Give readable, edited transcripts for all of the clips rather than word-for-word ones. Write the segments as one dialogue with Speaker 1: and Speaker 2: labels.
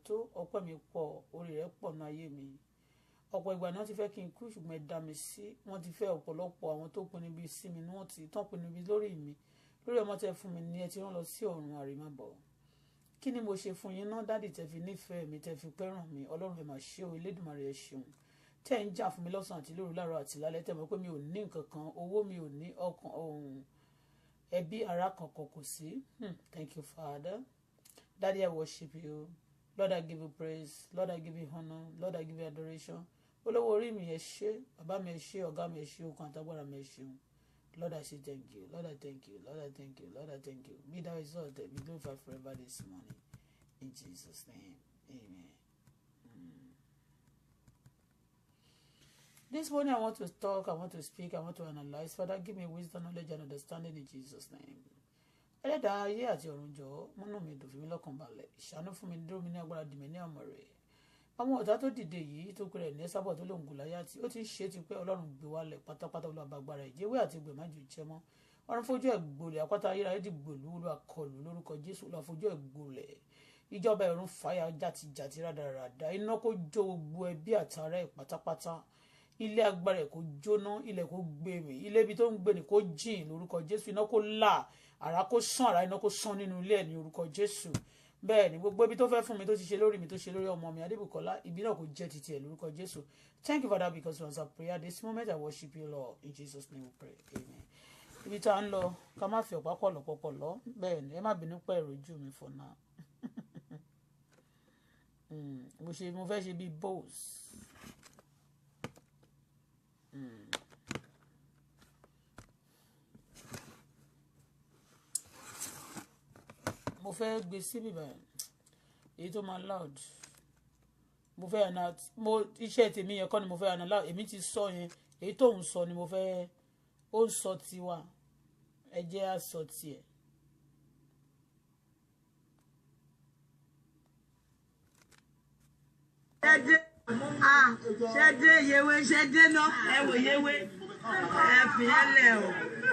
Speaker 1: tó ọpẹ́ mi pọ̀ orí rẹ̀ pọ̀ náà ayé mi ọ̀pọ̀ ìgbà náà ti fẹ́ kí n kú ṣùgbọ́n ẹ dá mi sí wọ́n ti fẹ́ ọ̀pọ̀lọpọ̀ àwọn tó pinnu ibi sí mi ni wọ́n ti tán pinnu ibi lórí mi lórí ọmọ tẹ fún mi ní ẹ ti rán lọ sí ọ̀run àrèmábọ̀ kí ni mo ṣe fún yín náà dádì tẹ fi nífẹ̀ẹ́ mi tẹ fi pẹ́ràn mi ọlọ́run ẹ mà ṣe o Elédùmarè ẹ ṣeun tẹ́ ń jà fún mi lọ́sàn àti lóru láàárọ̀ àti lálẹ́ tẹ́ mọ̀ pé mi ò ní nǹkan kan owó mi ò ní ọkàn ohun ẹbí ara kankan kò sí thank you Father Daddy I worship you Lord I give you praise Lord I give you honor Lord I give you adoration olówó orí mi ẹ ṣé bàbá mi ẹ ṣé ọ̀gá mi ẹ ṣé okun àtàgbàrà mi ẹ ṣeun Lord I say thank you Lord I thank you Lord I thank you Lord I thank you be thou exalted be glorified forever this morning in Jesus name amen. This morning I want to talk, I want to speak, I want to analyze. Father, give me wisdom, knowledge, and understanding in Jesus' name. Ẹlẹ́dàá ayé àti ọ̀run jọ̀ọ́, múnú mi dùn, fi mí lọ́kàn balẹ̀. Ṣàánú fún mi, dúró mi ní agbára, dì mí ní àmọ̀ rẹ̀. Àwọn ọ̀tá tó dìde yìí tó pé rẹ̀ ní Ẹ́sábọ̀ tó lòun Gòláyátì, ó ti ń ṣe ti pé Ọlọ́run gbé wálẹ̀ pátápátá Olúwa bá agbára ìjẹ́wé àti ìgbẹ̀májò jẹ́ mọ́. Ọ̀run fojú ẹ̀ gbolẹ̀, àpáta ayérayé di gbòlú Olúwa kọlù lórúkọ Jésù Olúwa fojú ẹ̀ gbolẹ̀. Ìjọba ẹ̀rún fàyà jàtijàti rádaràda, iná kó jó gbogbo ẹbí àtàrà ẹ̀ pátápátá. Ilé agbára ẹ̀ kó jóná, ilẹ̀ kó gbé mi, ilé ibi tó ń gbé ni kó jìn lórúkọ Jésù, iná kó là, àrá kó sán, àrá iná kó sán nínú ilé ẹ̀ ní orúkọ Jésù. Bẹ́ẹ̀ ni gbogbo ibi tó fẹ́ fún mi tó ti ṣe lórí mi tó ṣe lórí ọmọ mi Adébùkọ́lá, ibi náà kó jẹ́ titi ẹ̀ lórúkọ Jésù. Thank you Father because you answer prayer. This moment I worship you Lord. In Jesus name we pray. Amen. Ibi tá ń lọ ká má fi ọ̀pá pọ̀lọ̀pọ̀lọ̀. Bẹ́ẹ̀ ni ẹ má bínú pé ìrojú mi for now. Mo fẹ́ ṣe bí boss. Mo fẹ́ gbé síbí báyìí èyí tó máa loud mo fẹ́ àná iṣẹ́ tèmi yẹn kọ́ ni mo fẹ́ àná loud èmi ti sọ yẹn èyí tó ń sọ ni mo fẹ́ ó ń sọ tiwa ẹ jẹ́ á sọ tiẹ̀.
Speaker 2: ṣẹ́dé yewé ṣẹ́dé náà ẹ wò yewé ẹ fi yẹn lẹ̀ o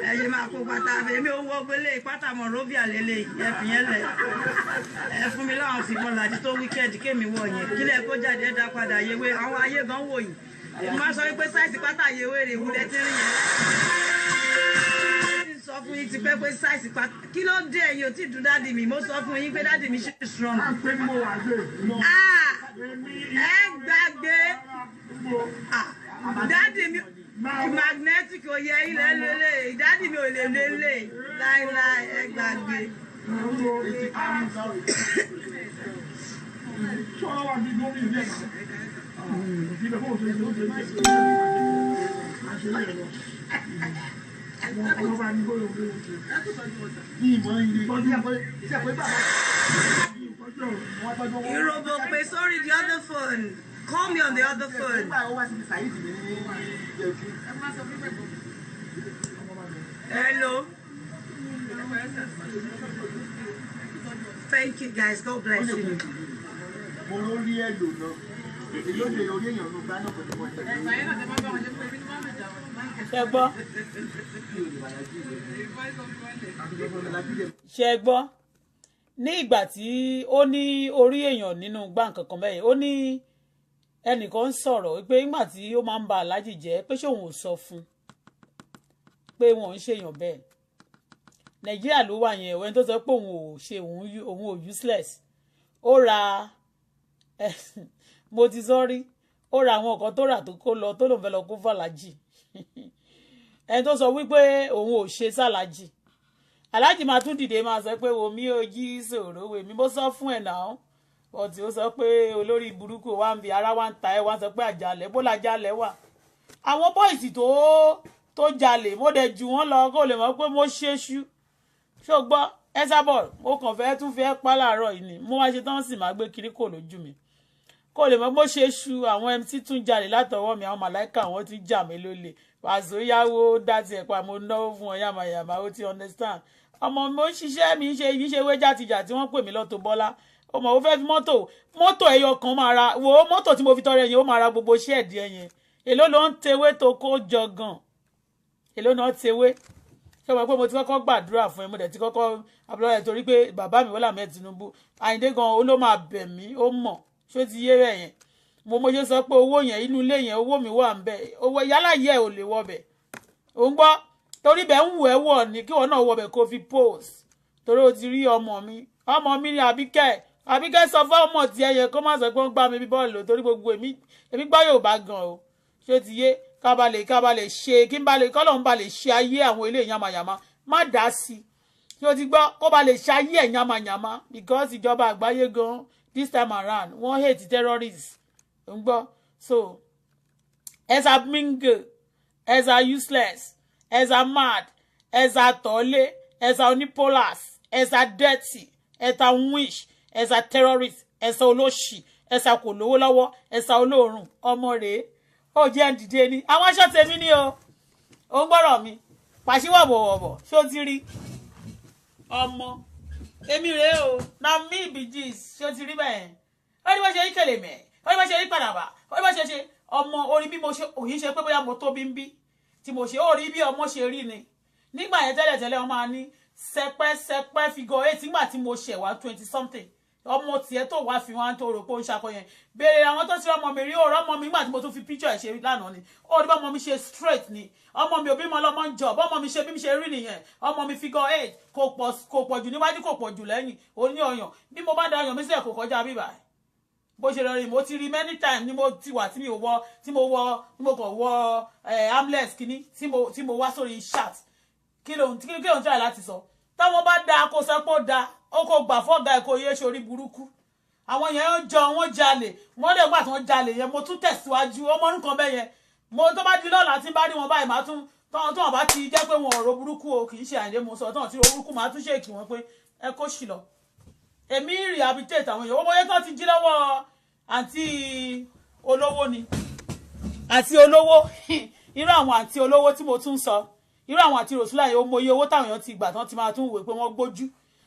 Speaker 2: ẹ ṣe máa kó pátá èmi ò wọ gbélé pátá Monrovia lélẹ̀ ẹ fi yẹn lẹ̀ ẹ fún mi láwọn fi mọ́ làjú tó wíkẹ́ẹ̀dì kémi wọ̀ yẹn kílẹ̀ kó jáde ẹ dá padà yewé àwọn ayé gan wò yìí mo máa sọ wípé sáìsì pátá yewé rè wúlẹ̀ tí ń rìn yẹn sọ fún yín ti pẹ́ pé sáìsì pátá kí ló dé ẹ̀yin ò tí dùn dáàdì mi mo sọ fún yín pé dáàdì mi ṣe strong. ẹ gbàgbé dáàdì mi magnetic ò yẹ ilẹ̀ lélẹ̀ dáàdì mi ò lè lélẹ̀ láíláí ẹ gbàgbé. Ìròbò pè sórí the other phone. Call me on the other phone. Hello. Thank you guys. God bless you.
Speaker 1: Ṣé gbọ́ ní ìgbà tí ó ní orí èèyàn nínú gbá nǹkan kan bẹ́ẹ̀ ó ní ẹnìkan ń sọ̀rọ̀ pé nígbà tí ó máa ń ba aláàjì jẹ́ pé ṣé òun ò sọ fún pé wọn ò ń ṣèyàn bẹ́ẹ̀ Nàìjíríà ló wà yẹn ẹni tó sọ pé òun ò ṣe òun ò useless ó ra mo ti sọ́rí ó ra àwọn nǹkan tó rà tó kó lọ tó lòun fẹ́ lọ kó fàlájì ẹni tó sọ wípé òun ò ṣe sàlájì aláàjì máa tún dìde máa sọ pé omi ò jí sòrò wèmí mo sọ fún ẹ náà ọtí ó sọ pé olórí burúkú wa ń bi ara wa ń ta ẹ wá sọ pé àjálẹ bó la jálẹ wà àwọn bọ́ìsì tó jalè mo dẹ̀ jù wọ́n lọ kó lè mọ̀ pé mo ṣe ṣú ṣó gbọ́ Ẹ́sábọ̀ mo kàn fẹ́ tún fẹ́ pa láàárọ̀ yìí ni mo máa ṣe tán sì máa gbé kiri kò lójú mi kó lè mọ̀ bó ṣe ṣú àwọn MC tún jalè látọwọ́ mi àwọn màláìka wọn tún jà mí lólè wàásù yáwó dá tiẹ̀ pa mo náwó fún ọ yàmàyàmà ó ti understand ọmọ mo ń ṣiṣẹ́ mi ń ṣe yìí ṣe wé jàtìjà tí wọ́n pè mí lọ́tọ̀ Bọ́lá ọmọ ó fẹ́ fi mọ́tò ẹyọ kan máa ra wo mọ́tò tí mo fi tọrẹ yẹn ó máa ra gbogbo ṣẹ́ẹ̀dì ẹ̀yẹn èló ló ń tewé tó kó jọ gan èló náà tewé ṣé mo pé mo ti kọ́kọ́ gbàdúrà fún ẹ mo dẹ̀ ti kọ́kọ́ abúlé ẹ̀ torí pé bàbá mi Bọ́lá Ahmed Tinubu Àyìndé gan ó ló máa bẹ̀ mí ó mọ̀ ṣó ti yé rẹ̀ yẹn mo ṣe sọ pé owó yẹn inú ilé yẹn owó mi wà ń bẹ owó yálà yẹ ò lè wọ bẹ̀ ò ń gbọ́ torí bẹ́ẹ̀ ń wù ẹ́ wọ̀ ní kí wọ́n náà wọ bẹ̀ kó fi post torí o ti rí ọmọ mi ní Àbíkẹ́ sọ fún ọmọ tiẹ̀ yẹn kó má sọ pé wọ́n gbá mi bí bọ́ọ̀lù torí gbogbo èmi gbọ́ Yorùbá gan o ṣó ti yé kábàlẹ̀ ṣe kí n balẹ̀ kọ́lọ́hún balẹ̀ ṣe ayé àwọn ilé yamayama má dá sí tí o ti gbọ́ kó balẹ̀ ṣe ayé ẹ̀ yamayama because ìjọba àgbáyé gan this time around wọ́n hate terrorists ń gbọ́ so ẹ̀sà mingle ẹ̀sà useless ẹ̀sà mad ẹ̀sà tọ́lé ẹ̀sà unipolas ẹ̀sà dirty ẹ̀sà wish ẹ̀sà terrorist ẹ̀sà olóṣì ẹ̀sà kò lówó lọ́wọ́ ẹ̀sà olóòórùn ọmọ rèé ó jẹ́ ǹdìdé ni àwọn aṣọ tèmi ni o ò ń gbọ́rọ̀ mi pàṣíwọ̀bọ̀wọ̀bọ̀ ṣé o ti rí ọmọ èmi rèé o na mi ìbìjì ṣé o ti rí bẹ́ẹ̀ ó ní bó ṣe rí kèlè mẹ́ ó ní bó ṣe rí padàbà ó ní bó ṣe ọmọ orí bí mo ṣe òyìn ṣe pé bóyá mo tó bí ń bí tí mo ṣe ó rí bí ọmọ ṣe rí ni nígbà yẹn tẹ́lẹ̀tẹ́lẹ̀ wọ́n máa ní sẹpẹ́sẹpẹ́ figure 8 nígbà tí mo ṣẹ̀ wá 20 something ọmọ tiẹ̀ tó wá fi wọn tó rò pé ó ń ṣakọ yẹn béèrè àwọn tó ti rí ọmọ mi rí òòrọ̀ ọmọ mi nígbà tí mo tún fi picture ẹ̀ ṣe lánàá ni ó rí bá ọmọ mi ṣe straight ni ọmọ mi ò bímọ lọmọ ń jọ bọ́mọ mi ṣe bí mi ṣe rí nìyẹn ọmọ mi figure 8 kò pọ̀ jù níwájú kò pọ̀ jù lẹ́yìn oní ọyàn bí mo bá da ọyàn mi sílẹ̀ kò kọjá bíbà bó ṣe lọ rí mo ti rí many times ni mo ti wà tí mo kàn wọ armless kínní tí mo wá sórí shirt kí ló ń try láti sọ táwọn bá da kó sọ pé ó da ó kò gbà fọ́gà ẹ̀kọ́ yé sórí burúkú àwọn yẹn ń jọ wọ́n jalè wọ́n lè gbà tí wọ́n jalè yẹn mo tún tẹ̀síwájú ọmọ nǹkan bẹ́ẹ̀ yẹn mo tó bá di lọ́la tí bá rí wọn báyìí máa tún tọ́wọ́n bá ti jẹ́ pé wọn ọ̀rọ̀ burúkú o kì í ṣe Àyìndé mo sọ tọ́wọ́n tí ọ̀rọ̀ burúkú máa tún ṣe kí wọ́n pé ẹ kó ṣì lọ èmi rehabilitate àwọn èèyàn owó yẹn tó ti jí lọ́wọ́ àǹtí olówó ni àti olówó irú àwọn àǹtí olówó tí mo tún sọ irú àwọn àti rosula yìí ó mọ iye owó táwọn èèyàn ti gbà tán ti máa tún wè pé wọ́n gbójú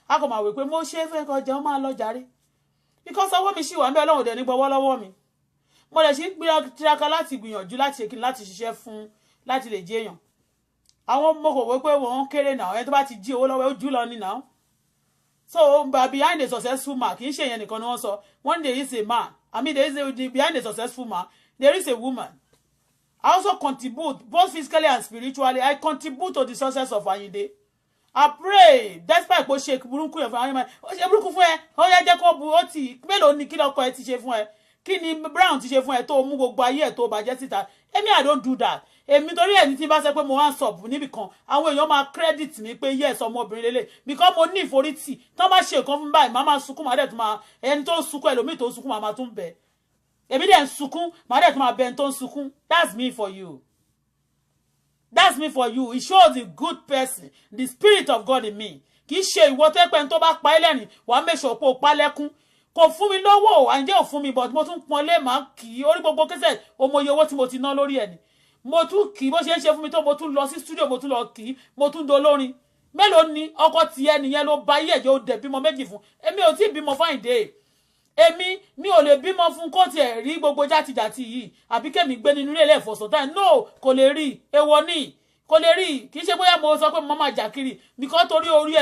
Speaker 1: a kò máa wè pé mo ṣe é fẹ́ kọjá ó máa lọ jàre because ọwọ́ mi ṣì wà ń bẹ Ọlọ́run dẹ̀ ní gbọ́wọ́ lọ́wọ́ mi mo lè ṣe ń tiraka láti gbìyànjú láti ṣe kí n láti ṣiṣẹ́ fún láti lè jẹ́ èèyàn àwọn mo kò wé pé wọ́n kéré náà ẹni tó bá ti jí owó lọ́wọ́ ó jù lọ ní náà so behind a successful man kì í ṣe yẹn nìkan ni wọ́n sọ one day is a man I mean there is behind a successful man there is a woman. I also contribute both physically and spiritually. I contribute to the success of Ayinde. I pray despite bó ṣe burúkú yẹn fún àwọn ọmọ ó ṣe burúkú fún ẹ ó yẹ jẹ́ kó bu ó tì mélòó ni kí lọ́kọ ẹ ti ṣe fún ẹ kí ni Brown ti ṣe fún ẹ tó mú gbogbo ayé ẹ tó bàjẹ́ síta èmi I don't do that èmi torí ẹni tí bá ṣe pé mo wá ń sọ̀bù níbì kan àwọn èèyàn máa credit mi pé yes ọmọbìnrin lélẹ̀ because mo ní ìforítì tó bá ṣe nǹkan fún báyìí máa máa sunkún máa dẹ̀ tún máa ẹni tó ń sunkún ẹlòmíì tó ń sunkún máa tún bẹ̀ èmi dẹ̀ ń sunkún máa dẹ̀ tún máa bẹ̀ ẹni tó ń sunkún that's me for you. That's me for you. It shows the good person, the spirit of God in me. Kì í ṣe ìwọ tó pẹ́ tó bá pa ẹlẹ́rìn wàá make sure pé o pa lẹ́kún. Kò fún mi lówó Àyìndé ò fún mi but mo tún pọn lé màá kì í orí gbogbo kẹsẹ̀ omoye owó tí mo ti ná lórí ẹ̀ ni. Mo tún kì í bó ṣe ń ṣe fún mi tó mo tún lọ sí studio mo tún lọ kì í mo tún dolórin. Mélòó ni ọkọ tiẹ̀ nìyẹn ló bá yẹ̀ jẹ́ ó dẹ̀ bímọ méjì fún. Èmi ò tí ì bímọ fún Àyìndé. Èmi mi ò lè bímọ fún kó tiẹ̀ rí gbogbo játijàti yìí àbí kẹ́mi gbé nínú ilé ẹ̀fọ́ táì no kò lè rí èèwọ̀ ni kò lè rí kì í ṣe bóyá mo sọ pé mo máa jà kiri because torí orí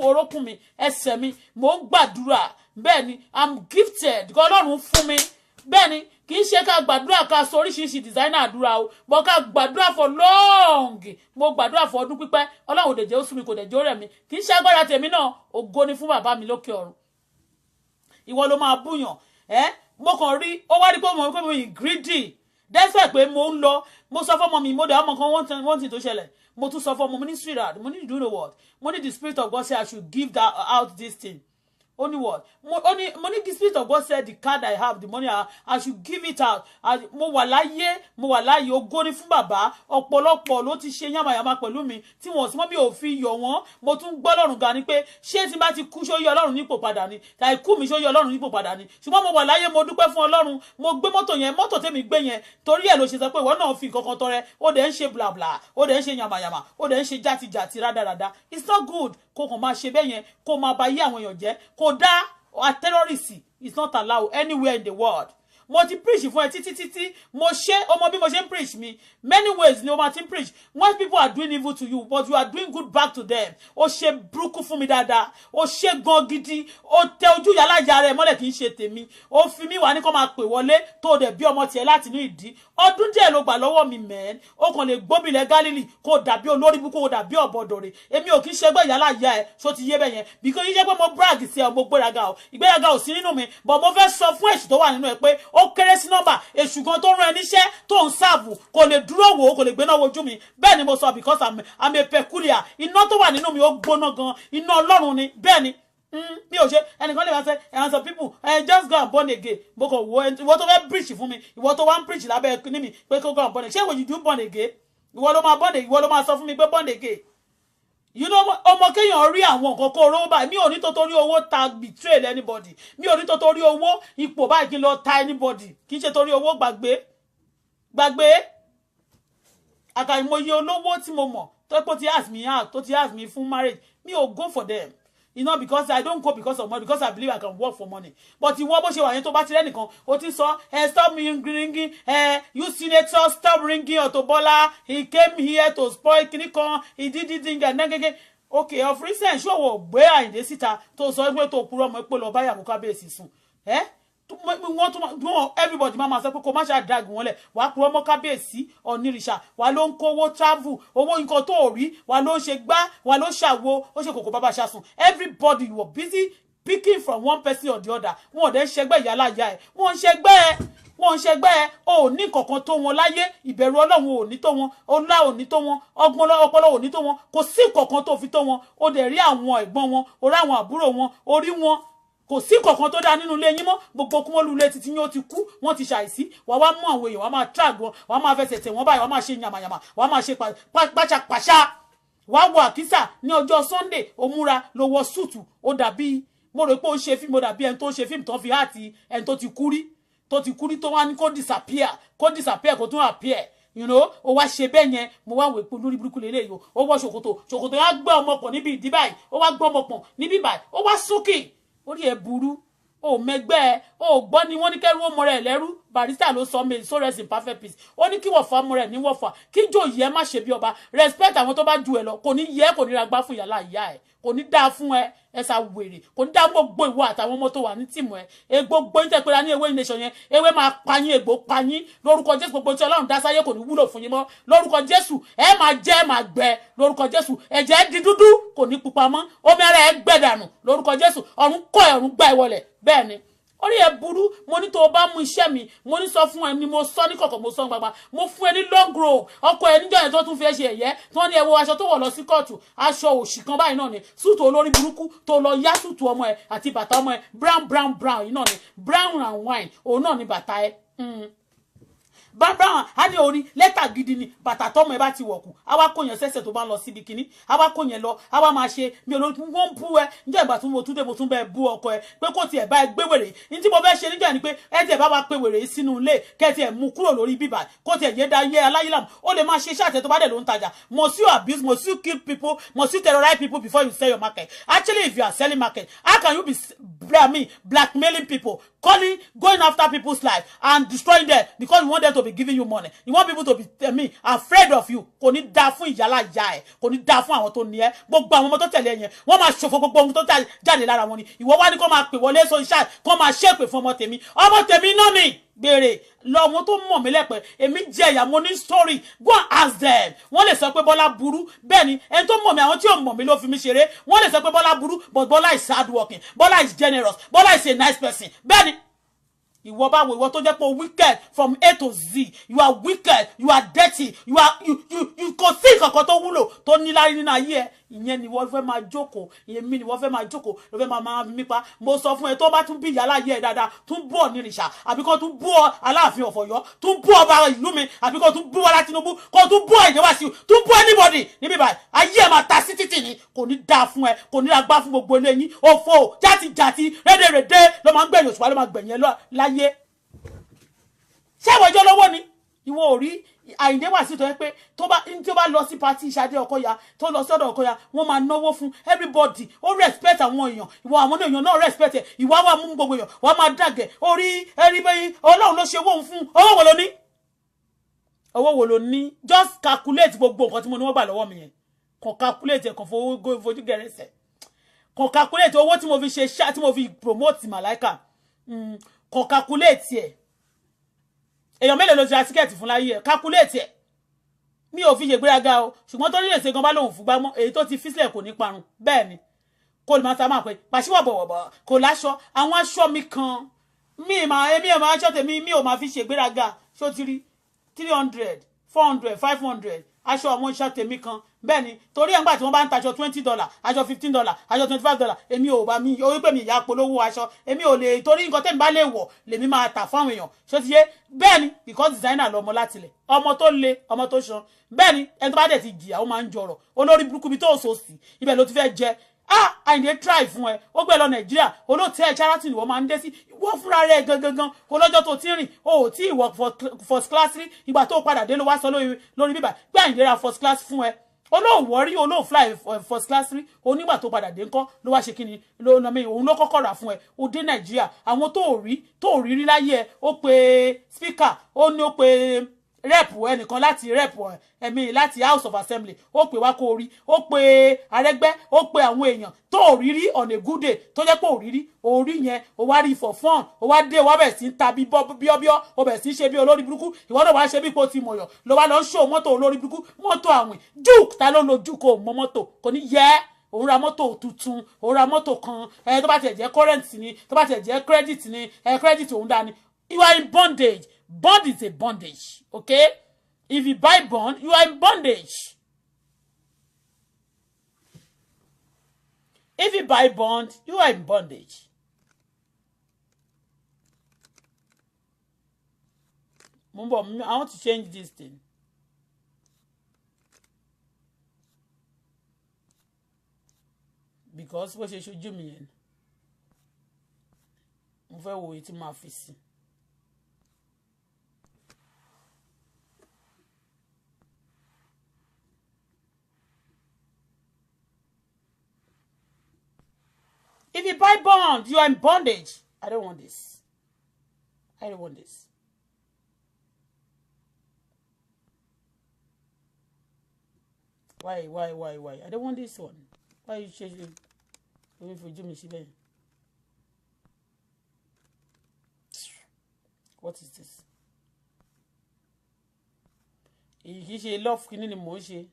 Speaker 1: orókùn mi ẹsẹ̀ mi mo ń gbàdúrà bẹ́ẹ̀ ni I'm gifted Ọlọ́run fún mi bẹ́ẹ̀ ni kì í ṣe ká gbàdúrà ká sọ oríṣiríṣi designer àdúrà o but ká gbàdúrà for long mo gbàdúrà for ọdún pípẹ́ Ọlọ́run dẹ̀ jẹ́ ó sú mi kò dẹ̀ jẹ́ ó rẹ̀ mi kì í ṣe agbára tèmi náà ògo ni fún bàbá mi lókè ọ̀run ìwọ ló máa búyàn mo kàn rí ó wá rí pé mo greedy dẹ́sẹ̀ pé mo ń lọ mo sọ fọ́mọ mi mo dẹ̀ ọmọ kan one thing tó ṣẹlẹ̀ mo tún sọ fọ́mọ mo ní sweetheart mo ní do the word mo ní the spirit of God say I should give that out this thing only what mo ní the spirit of God said the card I have the money I should give it out mo wà láyé ògo ni fún bàbá ọ̀pọ̀lọpọ̀ ló ti ṣe yàmàyàmà pẹ̀lú mi tí wọ́n sì mọ́ mi ò fi yọ̀ wọ́n mo tún gbọ́ Ọlọ́run ga ni pé ṣé tí n bá ti kú ṣó yẹ Ọlọ́run nípò padà ni tàì kú mi ṣó yẹ Ọlọ́run nípò padà ni ṣùgbọ́n mo wà láyé mo dúpẹ́ fún Ọlọ́run mo gbé mọ́tò tèmi gbé yẹn torí ẹ̀ ló ṣe sọ pé ìwọ náà fi nǹkan kan tọrẹ ó dẹ̀ ń ṣe blabla ó dẹ̀ ń ṣe yàmàyàmà ó dẹ̀ ń ṣe játijàti rádaràda it's not good kó kàn máa ṣe bẹ́ẹ̀ yẹn kó máa ba yé àwọn èèyàn jẹ́ kó dá a terrorist is not allowed anywhere in the world mo ti preach fún ẹ títí mo ṣe ọmọ bí mo ṣe ń preach mi many ways ni o máa ti ń preach when people are doing evil to you but you are doing good back to them ó ṣe burúkú fún mi dáadáa ó ṣe gan gidi ó tẹ ojú yàrá ìyá rẹ mọ́lẹ̀ kì í ṣe tèmi ó fi mí wá ní kó máa pè wọlé tó dẹ̀ bí ọmọ tiẹ̀ láti inú ìdí ọdún díẹ̀ ló gbà lọ́wọ́ mi mẹ́ẹ́n ó kàn lè gbóbìlẹ̀ Gálílì kó dàbí olórí búkú kó dàbí ọ̀bọ̀dọ̀rẹ̀ èmi ò kì í ṣẹgbẹ́ yàrá ìyá ẹ̀ ṣó ti yé bẹ́ẹ̀ yẹn bìkọ́ yíyẹ pé mo brag sí ẹ mo gbéraga o ìgbéraga ò sí nínú mi but mo fẹ́ sọ fún èṣù tó wà nínú ẹ pé ó kéré sí nọ́mbà èṣù kan tó rán ẹ níṣẹ́ tó ń sáàbù kò lè dúró wò ó kò lè gbéná wojú mi bẹ́ẹ̀ ni mo sọ because I'm a peculiar iná tó wà nínú mi ó gbóná gan iná Ọlọ́run ni bẹ́ẹ̀ ni mi ò ṣe ẹnìkan lè wá sẹ and some people just go and born again mo kàn wo ìwọ tó fẹ́ preach fún mi ìwọ tó wá ń preach lábẹ́ ní mi pé kó go and born again ṣé when you do born again ìwọ ló máa born again ìwọ ló máa sọ fún mi pé born again you know ọmọ kéèyàn rí àwọn nǹkan kó rówó báyìí mi ò ní tó torí owó ta betray anybody mi ò ní tó torí owó ipò báyìí kí n lọ ta anybody kì í ṣe torí owó gbàgbé àkàìmọye olówó tí mo mọ̀ tó ti ask me out tó ti ask me fún marriage mi ò go for them you know because I don't go because of money because I believe I can work for money but ìwọ bó ṣe wà yẹn tó bá ti rẹ́nìkan o ti sọ stop ringing you senator stop ringing Auto Bola he came here to spoil kinikan he did gẹ́gẹ́ okay of recent ṣòwò gbé Àyìndé síta tó sọ pé tó purọ́ ọmọ pé lọ bá yàgò kábíyèsí sùn wọ́n tún everybody máa sọ pé kò má ṣe àdágùn wọn lẹ̀ wàá purọ́ ọmọ kábíyèsí onírìṣà wà ló ń kówó travel owó nǹkan tó rí wà ló ń ṣe gbá wà ló ṣàwo ó ṣe kòkó bàbá ṣàsùn everybody you were busy picking from one person or the other wọn ò dẹ́ ṣẹgbẹ́ ìyálà ìyá ẹ̀ wọ́n ń ṣẹgbẹ́ ò ní kankan tó wọn láyé ìbẹ̀rù Ọlọ́run ò ní tó wọn ọlá ò ní tó wọn ọgbọ́n ọpọlọ ò ní tó wọn kò sí kankan tó fi tó wọn ó dẹ̀ rí àwọn ẹ̀gbọ́n wọn ó rí àwọn àbúrò wọn ó rí wọn kò sí kankan tó dá nínú ilé yín mọ́ gbogbo kúmọ́lù ilé títí yín ó ti kú wọ́n ti ṣàìsí wà wá mú àwọn èèyàn wà máa trag wọn wà máa fẹsẹ̀ tẹ̀ wọ́n báyìí wà máa ṣe yàmàyàmà wà máa ṣe pàṣàpàṣà wà wọ àkísà ní ọjọ́ Sunday ó múra ló wọ súùtù ó dàbí mo rò pé ó ṣe fíìmù ó dàbí ẹni tó ń ṣe fíìmù tó ń fi háàtì ẹni tó ti kú rí tó wá ní kó disappear kó tún appear you know ó wá ṣe bẹ́ẹ̀ yẹn mo wá wò pé lórí burúkú lélẹ́yìí ó wọ ṣòkòtò yá gbé ọmọpọ̀ níbi ìdí báyìí ó wá gbé ọmọpọ̀ níbí báyìí ó wá sókè orí ẹ̀ burú ó mẹgbẹ́ ó gbọ́ ni wọ́n ní kẹ́rù ó mọ rẹ̀ lẹ́rú Barrister ló sọ me so rest in perfect peace ó ní kí wọ́fà mọ rẹ̀ ní wọ́fà kí jòyè má ṣe bí ọba respect àwọn tó bá ju ẹ lọ kò ní yẹ kò ní ra gbá fún yàrá ìyá ẹ kò ní dáa fún ẹ ẹsà wèrè kò ní dá gbogbo ìwọ àtàwọn ọmọ tó wà ní tìmọ̀ ẹ gbogbo yín tẹ̀pẹ́ra ní ewé nation yẹn ewé máa pa yín egbò pa yín lórúkọ Jésù gbogbo tí Ọlọ́run dá sáyé kò ní wúlò fún yín mọ́ lórúkọ Jésù ẹ máa jẹ́ ẹ máa gbẹ lórúkọ Jésù ẹ̀jẹ̀ di dúdú kò ní pupa mọ́ omi ara ẹ gbẹ dànù lórúkọ Jésù ọ̀run kọ́ ọ̀run gbá ẹ wọlẹ̀ bẹ́ẹ̀ ni orí ẹ burú mo ní tó bá mú iṣẹ́ mi mo ní sọ fún ẹ ni mo sọ ní kọ̀kọ̀ mo sọ gbagba mo fún ẹ ní long road ọkọ ẹ níjọ́ yẹn tó tún fi ẹ ṣe ẹ̀yẹ tí wọ́n ní ẹ wo aṣọ tó wọ̀ lọ sí kóòtù aṣọ òṣì kan báyìí náà ni súùtù olórí burúkú tó lọ yá súùtù ọmọ ẹ àti bàtà ọmọ ẹ brown yìí náà ni brown and wine òun náà ni bàtà ẹ brown á ní orí lẹ́tà gidi ni bàtà tọ́mọ ẹ bá ti wọ̀kù àwa kò yẹn sẹ́sẹ̀ tó bá lọ síbi kínní àwa kò yẹn lọ àwa máa ṣe mi ò lórí wọ́n bú ẹ níjọ́ ìgbà tí mo tún dé mo tún bẹ́ẹ̀ bú ọkọ ẹ pé kò tiẹ̀ bá ẹ gbé wèrè ní tí mo fẹ́ ṣe níjọ́ ni pé ẹ tiẹ̀ bá wa pé wèrè sínú ilé kẹ́tì ẹ̀ mú kúrò lórí bíbà kó tiẹ̀ yé da yé aláyílàm ó lè máa ṣe iṣẹ́ àtẹ tó bá dẹ̀ ló ń tajà must you abuse must you kill people must you terrorize people before you sell your market actually if you are selling market how can you be blackmailing people going after people's life and destroying them because you want them to be giving you money you want people to be afraid of you kò ní dá fún ìyálà ìyá ẹ kò ní dá fún àwọn tó ní ẹ gbogbo àwọn ọmọ tó tẹ̀lé yẹn wọ́n máa ṣòfò gbogbo ohun tó jáde lára wọn ni ìwọ wá ní kó máa pè wọlé sórí ṣáà kó máa ṣépè fún ọmọ tèmi náà ni gbèrè lọ́wọ́ tó mọ̀ mí lẹ́pẹ́ èmi jẹ́ ìyá mo ní story go and ask them wọ́n lè sọ pé Bọ́lá burú bẹ́ẹ̀ ni ẹni tó mọ̀ mí àwọn tí ò mọ̀ mí ló fi mí ṣeré wọ́n lè sọ pé Bọ́lá burú but Bọ́lá is hard working Bọ́lá is generous Bọ́lá is a nice person bẹ́ẹ̀ ni ìwọ báwo ìwọ tó jẹ́ pé wicked from A to Z you are wicked you are dirty you kò sí nǹkan tó wúlò tó níláárí nínú ayé ẹ ìyẹn ni wọ́n fẹ́ máa jókòó ìyẹn mi ni wọ́n fẹ́ máa jókòó ló fẹ́ máa mí pa mo sọ fún ẹ tó bá tún bí ìyá láyé ẹ dáadáa tún bú ọ nírìṣà àbí kó tún bú ọ Aláàfin of Ọ̀yọ́ tún bú ọba ìlú mi àbí kó tún bú Bọ́lá Tinubu kó tún bú Àyìndé Wàsíù tún bú anybody níbí báyìí ayé ẹ máa ta sí títì ni kò ní dáa fún ẹ kò ní agbá fún gbogbo eléyìí òfò játijàti rédèrèdè ló máa ń gbẹ̀yìn òṣùpá ló máa gbẹ̀yìn ẹ láyé ṣé ìwọ ìjọ lọ́wọ́ ni ìwọ ò rí Àyìndé Wàsíù tó yẹ pé tó bá lọ sí pati Ṣadé Ọkọya tó lọ sọ́dọ̀ Ọkọya wọ́n máa náwó fún everybody ó respect àwọn èèyàn ìwọ àwọn èèyàn náà respect ẹ̀ ìwọ wà mú gbogbo èèyàn wọ́n máa dàgẹ̀ orí ẹ̀rí bẹ́yìn Ọlọ́run ló ṣe owó fún owó wo ló ní just calculate gbogbo nǹkan tí mo ní wọ́n gbà lọ́wọ́ mi yẹn kàn calculate ẹ̀ kàn fojú gẹ̀rẹ́sẹ̀ kàn calculate owó tí mo fi ṣe ṣá tí mo fi promote Màláìkà kàn calculate ẹ̀ èèyàn mélòó ló ṣe àtíkẹ́ẹ̀tì fún láyé ẹ̀ calculate ẹ̀ mi ò fi ṣe gbéraga o ṣùgbọ́n tó ní lè ṣe gan bá lòun fún gbámọ́ èyí tó ti físílẹ̀ kò ní parun bẹ́ẹ̀ ni kó lè máa ta máa pẹ́ pàṣíwọ̀ bọ̀wọ̀bọ̀ kò láṣọ àwọn aṣọ mi kan èmi ò máa aṣọ tèmi mi ò máa fi ṣe gbéraga ṣó ti rí 300 400 500 aṣọ àwọn iṣẹ́ tèmi kan bẹ́ẹ̀ ni torí ẹ̀ ń gbà tí wọ́n bá ń taṣọ $20 aṣọ $15 aṣọ $25 èmi ò bá mi orí pé mi ìyá polówó aṣọ èmi ò lè torí nǹkan tẹ́mi bá lè wọ̀ lèmi máa tà fáwọn èèyàn ṣó ti yé bẹ́ẹ̀ ni because designer lọmọ látilẹ̀ ọmọ tó le ọmọ tó ṣan bẹ́ẹ̀ ni ẹni tó bá dẹ̀ ti jìyà ó máa ń jọrọ̀ olórí burúkú bí tó sọ sí ibẹ̀ ló ti fẹ́ jẹ Àyìndé try fún ẹ ó gbé lọ Nàìjíríà olóòtú ẹ charity ni wọ́n máa ń dé sí wọ́n fúnra rẹ̀ gangan olọ́jọ́ tó ti rìn o ò tí ì wọ first class rí ìgbà tó padà dé ló wá sọ lórí bíbà pé Àyìndé ra first class fún ẹ olóòwò rí olóòfly first class rí onígbà tó padà dé ńkọ́ ló wá ṣe kí ni ló nà mí òun ló kọ́kọ́ rà fún ẹ ó dé Nàìjíríà àwọn tó rí láyé ẹ ó pe speaker ó ní ó pe rep ẹnìkan láti rep ẹ̀mí láti House of Assembly ó pè wá kó rí ó pe Arẹ́gbẹ́ ó pe àwọn èèyàn tó rí on a good day tó jẹ́ pé orí yẹn ó wá rí for fun ó wá dé wá bẹ̀ sí ń ta bí bíọ́bíọ́ ó bẹ̀ sí ṣe bí olórí burúkú ìwọ́n náà wá ṣe bí ipò ti mọ̀yọ̀ ló wá lọ ń ṣó mọ́tò olórí burúkú mọ́tò àwìn juke ta ló lo juke ò mọ mọ́tò kò ní yẹ òun ra mọ́tò tuntun òun ra mọ́tò kan tó bá tẹ̀ jẹ́ current ni tó bá tẹ̀ jẹ́ credit ni credit òun dá ni you are in bondage. Bond is a bondage, okay? If you buy bond, you are in bondage. If you buy bond, you are in bondage. Mumbo, I want to change this thing. Because what you should do me in. Mo fẹ́ wo ètí máa fi sí. If you buy bond, you are in bondage. I don't want this. I don't want this. Why? I don't want this one. Why are you changing? Going for Jimmy Shibe. What is this? He love kini ni mo ṣe.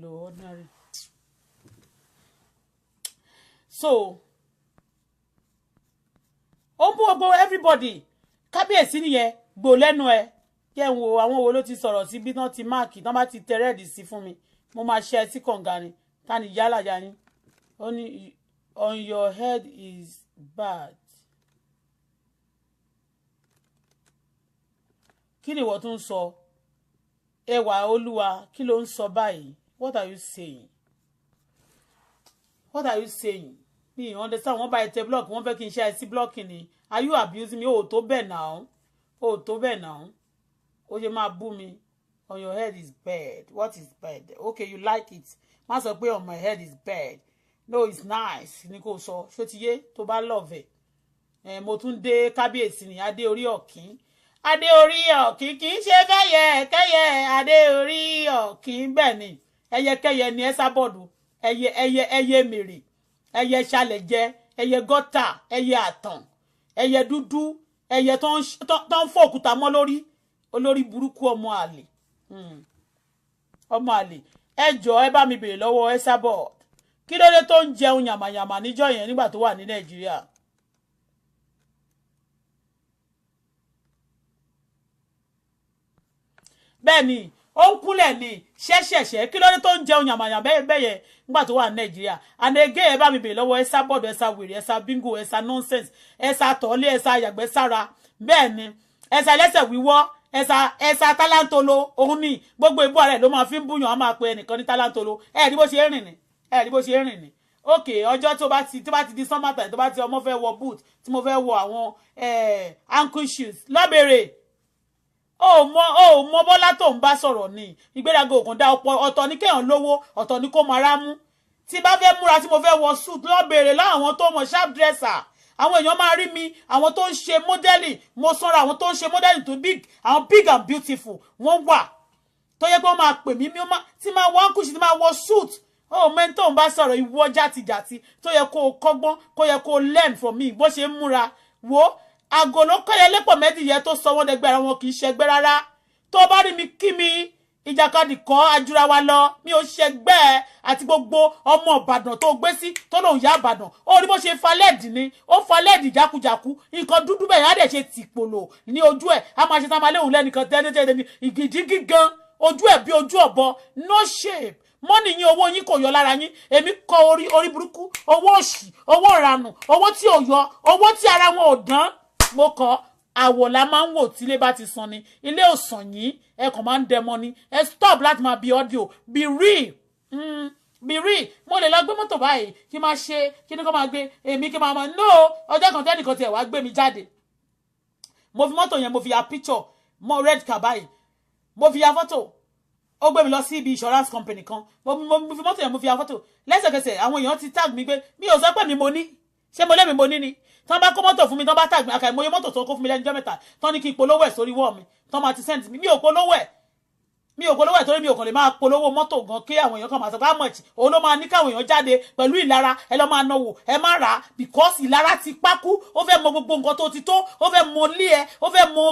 Speaker 1: Ordinary. So, everybody, kábíyèsí nìyẹn gbò lẹ́nu ẹ jẹ́ n wo àwọn wo ló ti sọ̀rọ̀ sí bí tán ti máàkì tán bá ti tẹ rẹ́ẹ̀dì sí fún mi mo máa ṣe sí kànga ni ta ni yálà ya yín ó ní on your head is bad. Kí ni ìwọ tún sọ ẹwà olúwa kí ló ń sọ báyìí. What are you saying? What are you saying? Me understand wọ́n bá ẹ block wọ́n fẹ́ kí n ṣe àìsí blocking ni. Are you abusing me? Tó bẹ́ẹ̀ now. Tó bẹ́ẹ̀ now. Ó ṣe máa bú mi. On your head is bad. What is bad? Okay, you like it. Má sọ pé on my head is bad. No, it's nice. Ní kò sọ. Ṣó ti yé tó bá love ẹ̀. Mo tún dé kábíyèsí ni adé orí ọ̀kín. Adé orí ọ̀kín kì í ṣe kẹ́yẹ adé orí ọ̀kín bẹ́ẹ̀ ni. Ẹyẹkẹ́yẹ ni ẹ́sà bọ́ọ̀dù ẹyẹ mèrè ẹyẹ ṣàlẹ̀jẹ ẹyẹ gọ́tà ẹyẹ àtàn ẹyẹ dúdú ẹyẹ tó ń fọ́ òkúta mọ́ lórí olórí burúkú ọmọ àlè ẹ jọ̀ọ́ ẹ bá mi bèrè lọ́wọ́ ẹ́sà bọ́ọ̀dù kí ló dé tó ń jẹun yàmàyàmà níjọ́ yẹn nígbà tó wà ní Nàìjíríà. bẹ́ẹ̀ ni ó ń kúnlẹ̀ ní ṣẹ́ṣẹ̀ṣẹ́ kí ló dé tó ń jẹun yàmàyàn bẹ́yẹ nígbà tó wà ní Nàìjíríà and again ẹ bá mi bèèrè lọ́wọ́ ẹ̀sà bọ́ọ̀dù ẹ̀sà wèrè ẹ̀sà bingo ẹ̀sà nonsense ẹ̀sà tọ́lé ẹ̀sà yàgbẹ́ sára bẹ́ẹ̀ ni ẹ̀sà ẹlẹ́sẹ̀ wíwọ́ ẹ̀sà tálántolo òun ní gbogbo ìbú rẹ̀ ló máa fi ń búyàn á máa pe ẹnìkan ní tálántolo ẹ̀rí bó ṣe rìn ni okay ọjọ́ tó bá ti di summer time tó bá ti ọmọ fẹ́ wọ boot tí mo fẹ́ wọ àwọn ankle shoes lọ́bẹ̀rẹ̀ ó mọ Bọ́lá tó ń bá sọ̀rọ̀ ni ìgbéraga òkun dá ọ̀tọ̀ ní kéèyàn lówó ọ̀tọ̀ ní kó máa rámú tí bá fẹ́ múra tí mo fẹ́ wọ suit lọ́bẹ̀rẹ̀ láwọn tó mọ̀ sharp dresser àwọn èèyàn máa rí mi àwọn tó ń ṣe mọ́dẹ́lì mo sanra àwọn tó ń ṣe mọ́dẹ́lì tó big àwọn big and beautiful wọ́n wà tó yẹ pé wọ́n máa pè mí tí máa wọ ankle shoes tí máa wọ suit mẹ́ńtò ń bá sọ̀rọ̀ ìwọ játijàti tó yẹ kó o kọ́gbọ́n kó yẹ kó o learn from me bó ṣe ń múra wo àgò ló kọ́yẹ lẹ́pọ̀ mẹ́dìyẹ tó sọ wọ́n dẹgbẹ́ ara wọn kì í ṣẹgbẹ́ rárá tó bá rí mi kí mi ìjàkadì kọ́ ajúra wa lọ mi ò ṣẹgbẹ́ ẹ àti gbogbo ọmọ Ìbàdàn tó gbé sí tó lòun yá Ìbàdàn ó rí bó ṣe falẹ́ẹ̀dì ni ó falẹ́ẹ̀dì jákujàku nǹkan dúdú bẹ́ẹ̀ á dẹ̀ ṣe tìpolò ní ojú ẹ̀ á máa ṣe tá a máa léhùn lẹ́nìkan tẹ́lẹ́tẹ́lẹ́ ní ìgìdí gígan ojú ẹ̀ bí ojú ọ̀bọ no shape mọ́nì yín owó yín kò yọ lára yín èmi kọ orí burúkú owó òṣì owó ìranù owó tí ò yọ owó tí ara wọn ò dán mo kọ àwọ̀ la máa ń wò tí ilé bá ti san ni ilé ò sàn yín ẹ kàn máa ń dẹmọ ni ẹ stop láti máa bí audio be real be real mo lè lọ gbé mọ́tò báyìí kí n máa ṣe kí ni kò máa gbé èmi kí n máa no ọjọ́ kan tẹ́nìkan tiẹ̀ wá gbé mi jáde mo fi mọ́tò yẹn mo fi ya picture mo red car báyìí mo fi ya fọ́tò ó gbé mi lọ sí ibi insurance company kan mo fi mọ́tò yẹn mo fi ya fọ́tò lẹ́sẹ̀kẹsẹ̀ àwọn èèyàn ti tag mi pé mi ò sọ pé mi mo ní ṣé mo lé mi mo ní ni tán bá kó mọ́tò fún mi tán bá tag mi àkàìmọye mọ́tò tó kó fún mi lẹ́nu ọjọ́ mẹ́ta tán ní kí n polówó ẹ̀ sórí wọ́ọ̀ mi tán máa ti send mi mi ò polówó ẹ̀ torí mi ò kàn lè máa polówó mọ́tò gan kí àwọn èèyàn kan máa sọ pé how much òun ló máa ní káwọn èèyàn jáde pẹ̀lú ìlara ẹ lọ́ máa náwó ẹ má rà á because ìlara ti pákú ó fẹ́ mọ gbogbo nǹkan tó ti tó ó fẹ́ mọ ilé ẹ ó fẹ́ mọ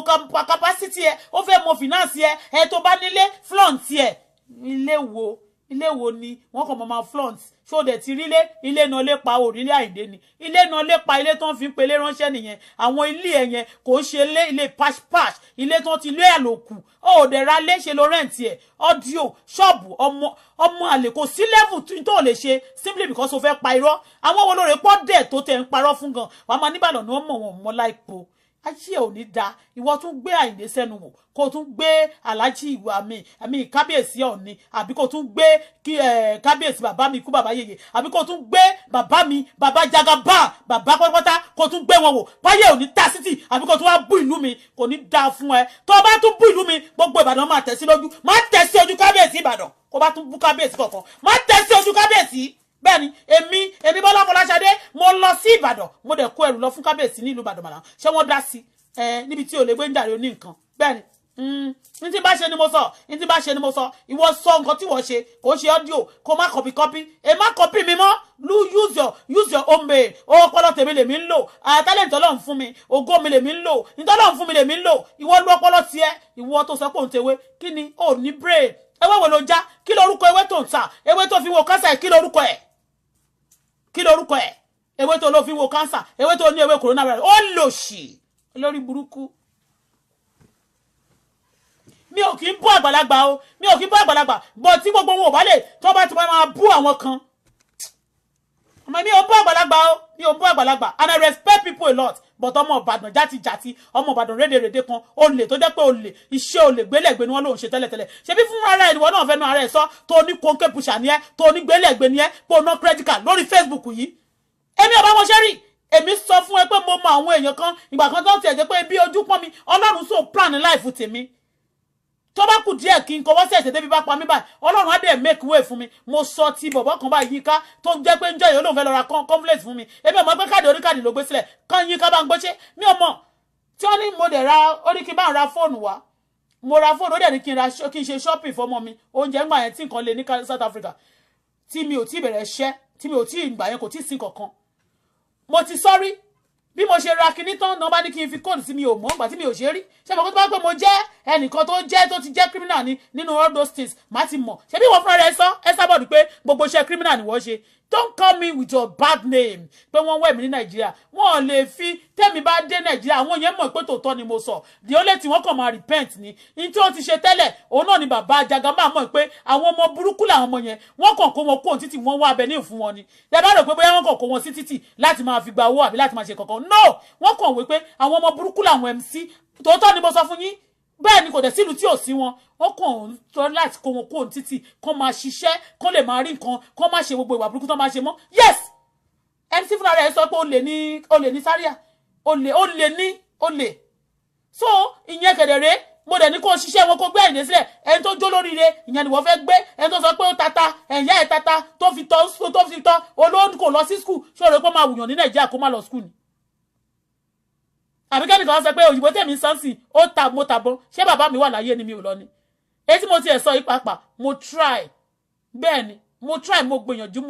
Speaker 1: capacity ẹ ó fẹ́ mọ finance ẹ tó bá nílé flaunt ẹ ilé wo ni wọ́n kàn máa flaunt ṣó dẹ̀ ti rílé ilé náà lè pa òrílé Àyìndé ni ilé náà lè pa ilé tó ń fi pelé ránṣẹ́ nìyẹn àwọn ilé ẹ̀ yẹn kò ń ṣe ilé pash ilé tó ti lé àlòkù ó dẹ̀ ra lé ṣe ló rẹ́ǹtì ẹ̀ ọ́díò ṣọ́ọ̀bù ọmọ àlè kò sí level tó lè ṣe simply because o fẹ́ pa irọ́ àwọn wo lóore pọ́ dẹ̀ tó tẹ̀ ń parọ́ fún gan wàá máa níbàdàn ni wọ́n mọ̀ wọ́n mọ́ láìpo ayé ò ní da ìwọ tún gbé Àyìndé sẹ́nu wò kó tún gbé Aláàjì ìwà mi kábíyèsí Ọ̀ọ̀ni àbí kó tún gbé kábíyèsí bàbá mi kú bàbá yèyè àbí kó tún gbé bàbá mi bàbá Jagaba bàbá pátápátá kó tún gbé wọn wò báyé ò ní ta títì àbí kó tún wá bú ìlú mi kò ní da fún ẹ tó bá tún bú ìlú mi gbogbo Ìbàdàn máa tẹ̀ sí lójú má tẹ̀ sí ojú kábíyèsí Ìbàdàn kó bá tún bú kábíyèsí kọ̀ọ̀kan má tẹ̀ sí ojú kábíyèsí bẹ́ẹ̀ni èmi Bọ́lá Fọláṣadé mo lọ sí Ìbàdàn mo dẹ̀ kó ẹrù lọ fún kábíyèsí ní ìlú Ìbàdàn màlá ṣé wọ́n dá sí níbi tí o lè gbé ń jàre oní nǹkan bẹ́ẹ̀ni ní tí bá ṣe ni mo sọ ìwọ sọ nǹkan tí wọ́n ṣe kò ṣe ọ́díò kò má kọ́pì ẹ má kọ́pì mi mọ́ use your own way ọpọlọ tèmi lèmi ń lò talent Ọlọ́run fún mi ògo mi lèmi ń lò Ọlọ́run fún mi lèmi ń lò ìwọ lu ọpọlọ tiẹ̀ ìwọ tó sọ pé òun tewé kí ni ò ní brain ewé wo ló já kí lorúkọ ewé tó ń ta ewé tó fi wo cancer kí lorúkọ ẹ̀ ewé tó ló fi wo cancer ewé tó ní ewé coronavirus ó lò sí lórí burúkú mi ò kí ń bú àgbàlagbà o bọ̀ tí gbogbo wọn ò bá lè tó bá ti máa bú àwọn kan mi ò bú àgbàlagbà and I respect people a lot but ọmọ Ìbàdàn játijàti ọmọ Ìbàdàn rédèrèdè kan olè tó jẹ́ pé olè iṣẹ́ olè gbélẹ̀gbé ni wọ́n lòun ṣe tẹ́lẹ̀tẹ́lẹ̀ ṣebí fún ara ẹ̀ ìwọ náà fẹ́ nu ara ẹ̀ sọ tó ní kóńké puṣà ni ẹ́ tó ní gbélẹ̀gbé ni ẹ́ pé o ná credit card lórí Facebook yìí èmi ò bá wọn ṣe rí èmi sọ fún ẹ pé mo mọ àwọn èèyàn kan ìgbà kan tó ń tiẹ̀ jẹ́ pé bí ojú pọ́n mi Ọlọ́run so plan life tèmi tó bá kù díẹ̀ kí n kọwọ́ sí ẹ̀sẹ̀ débi bá pa mí báyìí Ọlọ́run á dẹ̀ make way fún mi mo sọ ti bọ̀bọ̀ kan báyìí yíká tó jẹ́ pé ń jẹ́ ìyó lòun fẹ́ lọ ra conflict fún mi èmi ò mọ̀ pé káàdì oríkàdì ló gbé sílẹ̀ kán yíká bá ń gbéṣẹ́ mi ò mọ̀ tí wọ́n ní mo dẹ̀ ra ó ní kí n bá ń ra fóònù wá mo ra fóònù ó dẹ̀ ní kí n ṣe shopping fọmọ mi oúnjẹ ń gbà yẹn tí nǹkan lè ní South Africa tí mi ò tí bẹ̀rẹ̀ ṣẹ́ tí mi ò tí ìgbà yẹn kò tí sí kankan mo ti sọ́rí bí mo ṣe ra kinní tán náà bá ní kí n fi kóòdù sí mi ò mọ̀ nígbà tí mi ò ṣe rí ṣé mo kó tó bá pé mo jẹ́ ẹnìkan tó ti jẹ́ criminal ni nínú all those things má ti mọ̀ ṣé bí wọ́n fúnra rẹ̀ sọ ẹ sábọ̀dù pé gbogbo iṣẹ́ criminal ni wọ́n ṣe don't call me with your bad name pé wọ́n wẹ̀ mí ní Nàìjíríà wọ́n ò lè fi tẹ́mi bá dé Nàìjíríà àwọn yẹn mọ̀ pé tòótọ́ ni mo sọ the only thing wọ́n kàn máa repent ni in tí wọ́n ti ṣe tẹ́lẹ̀ òun náà ni bàbá Jagaba mọ̀ pé àwọn ọmọ burúkú làwọn ọmọ yẹn wọ́n kàn kó wọn kó títì wọ́n wá abẹ ní ìfún wọn ni ẹ bá rò pé bóyá wọ́n kàn kó wọn sí títì láti máa fi gba owó àbí láti máa ṣe kankan no wọ́n kàn wí pé àwọn ọmọ burúkú làwọn MC tòótọ́ ni mo sọ fún yín bẹ́ẹ̀ ni kò dẹ̀ sílùú tí ò sí wọn ó kàn tọ́ láti kó wọn kó títì kó máa ṣiṣẹ́ kó lè máa rí nǹkan kó má ṣe gbogbo ìwà burúkú tó máa ṣe mọ́ yes ẹni tí fúnra rẹ̀ sọ pé olè ní sáríà olè so ìyẹn kẹ̀dẹ̀rẹ́ mo dẹ̀ ní kó ṣiṣẹ́ wọn kó gbé ẹ̀yìn sílẹ̀ ẹni tó jó lóríire ìyẹn ni wọ́n fẹ́ gbé ẹni tó sọ pé ó tata ẹ̀yà ẹ̀ tata tó fi tọ́ olóhùn kò lọ sí skul ṣòro pé ó máa wùyàn ní nàìjíríà kó má lọ skul ni àbí kẹ́nìkan sọ pé òyìnbó tèmi sánsì ó ta mo tàbọ̀ ṣé bàbá mi wà láyé ni mi ò lọ ni èyí tí mo ti ẹ̀ sọ yìí pàápàá mo try bẹ́ẹ̀ ni mo try mo gbìyànjú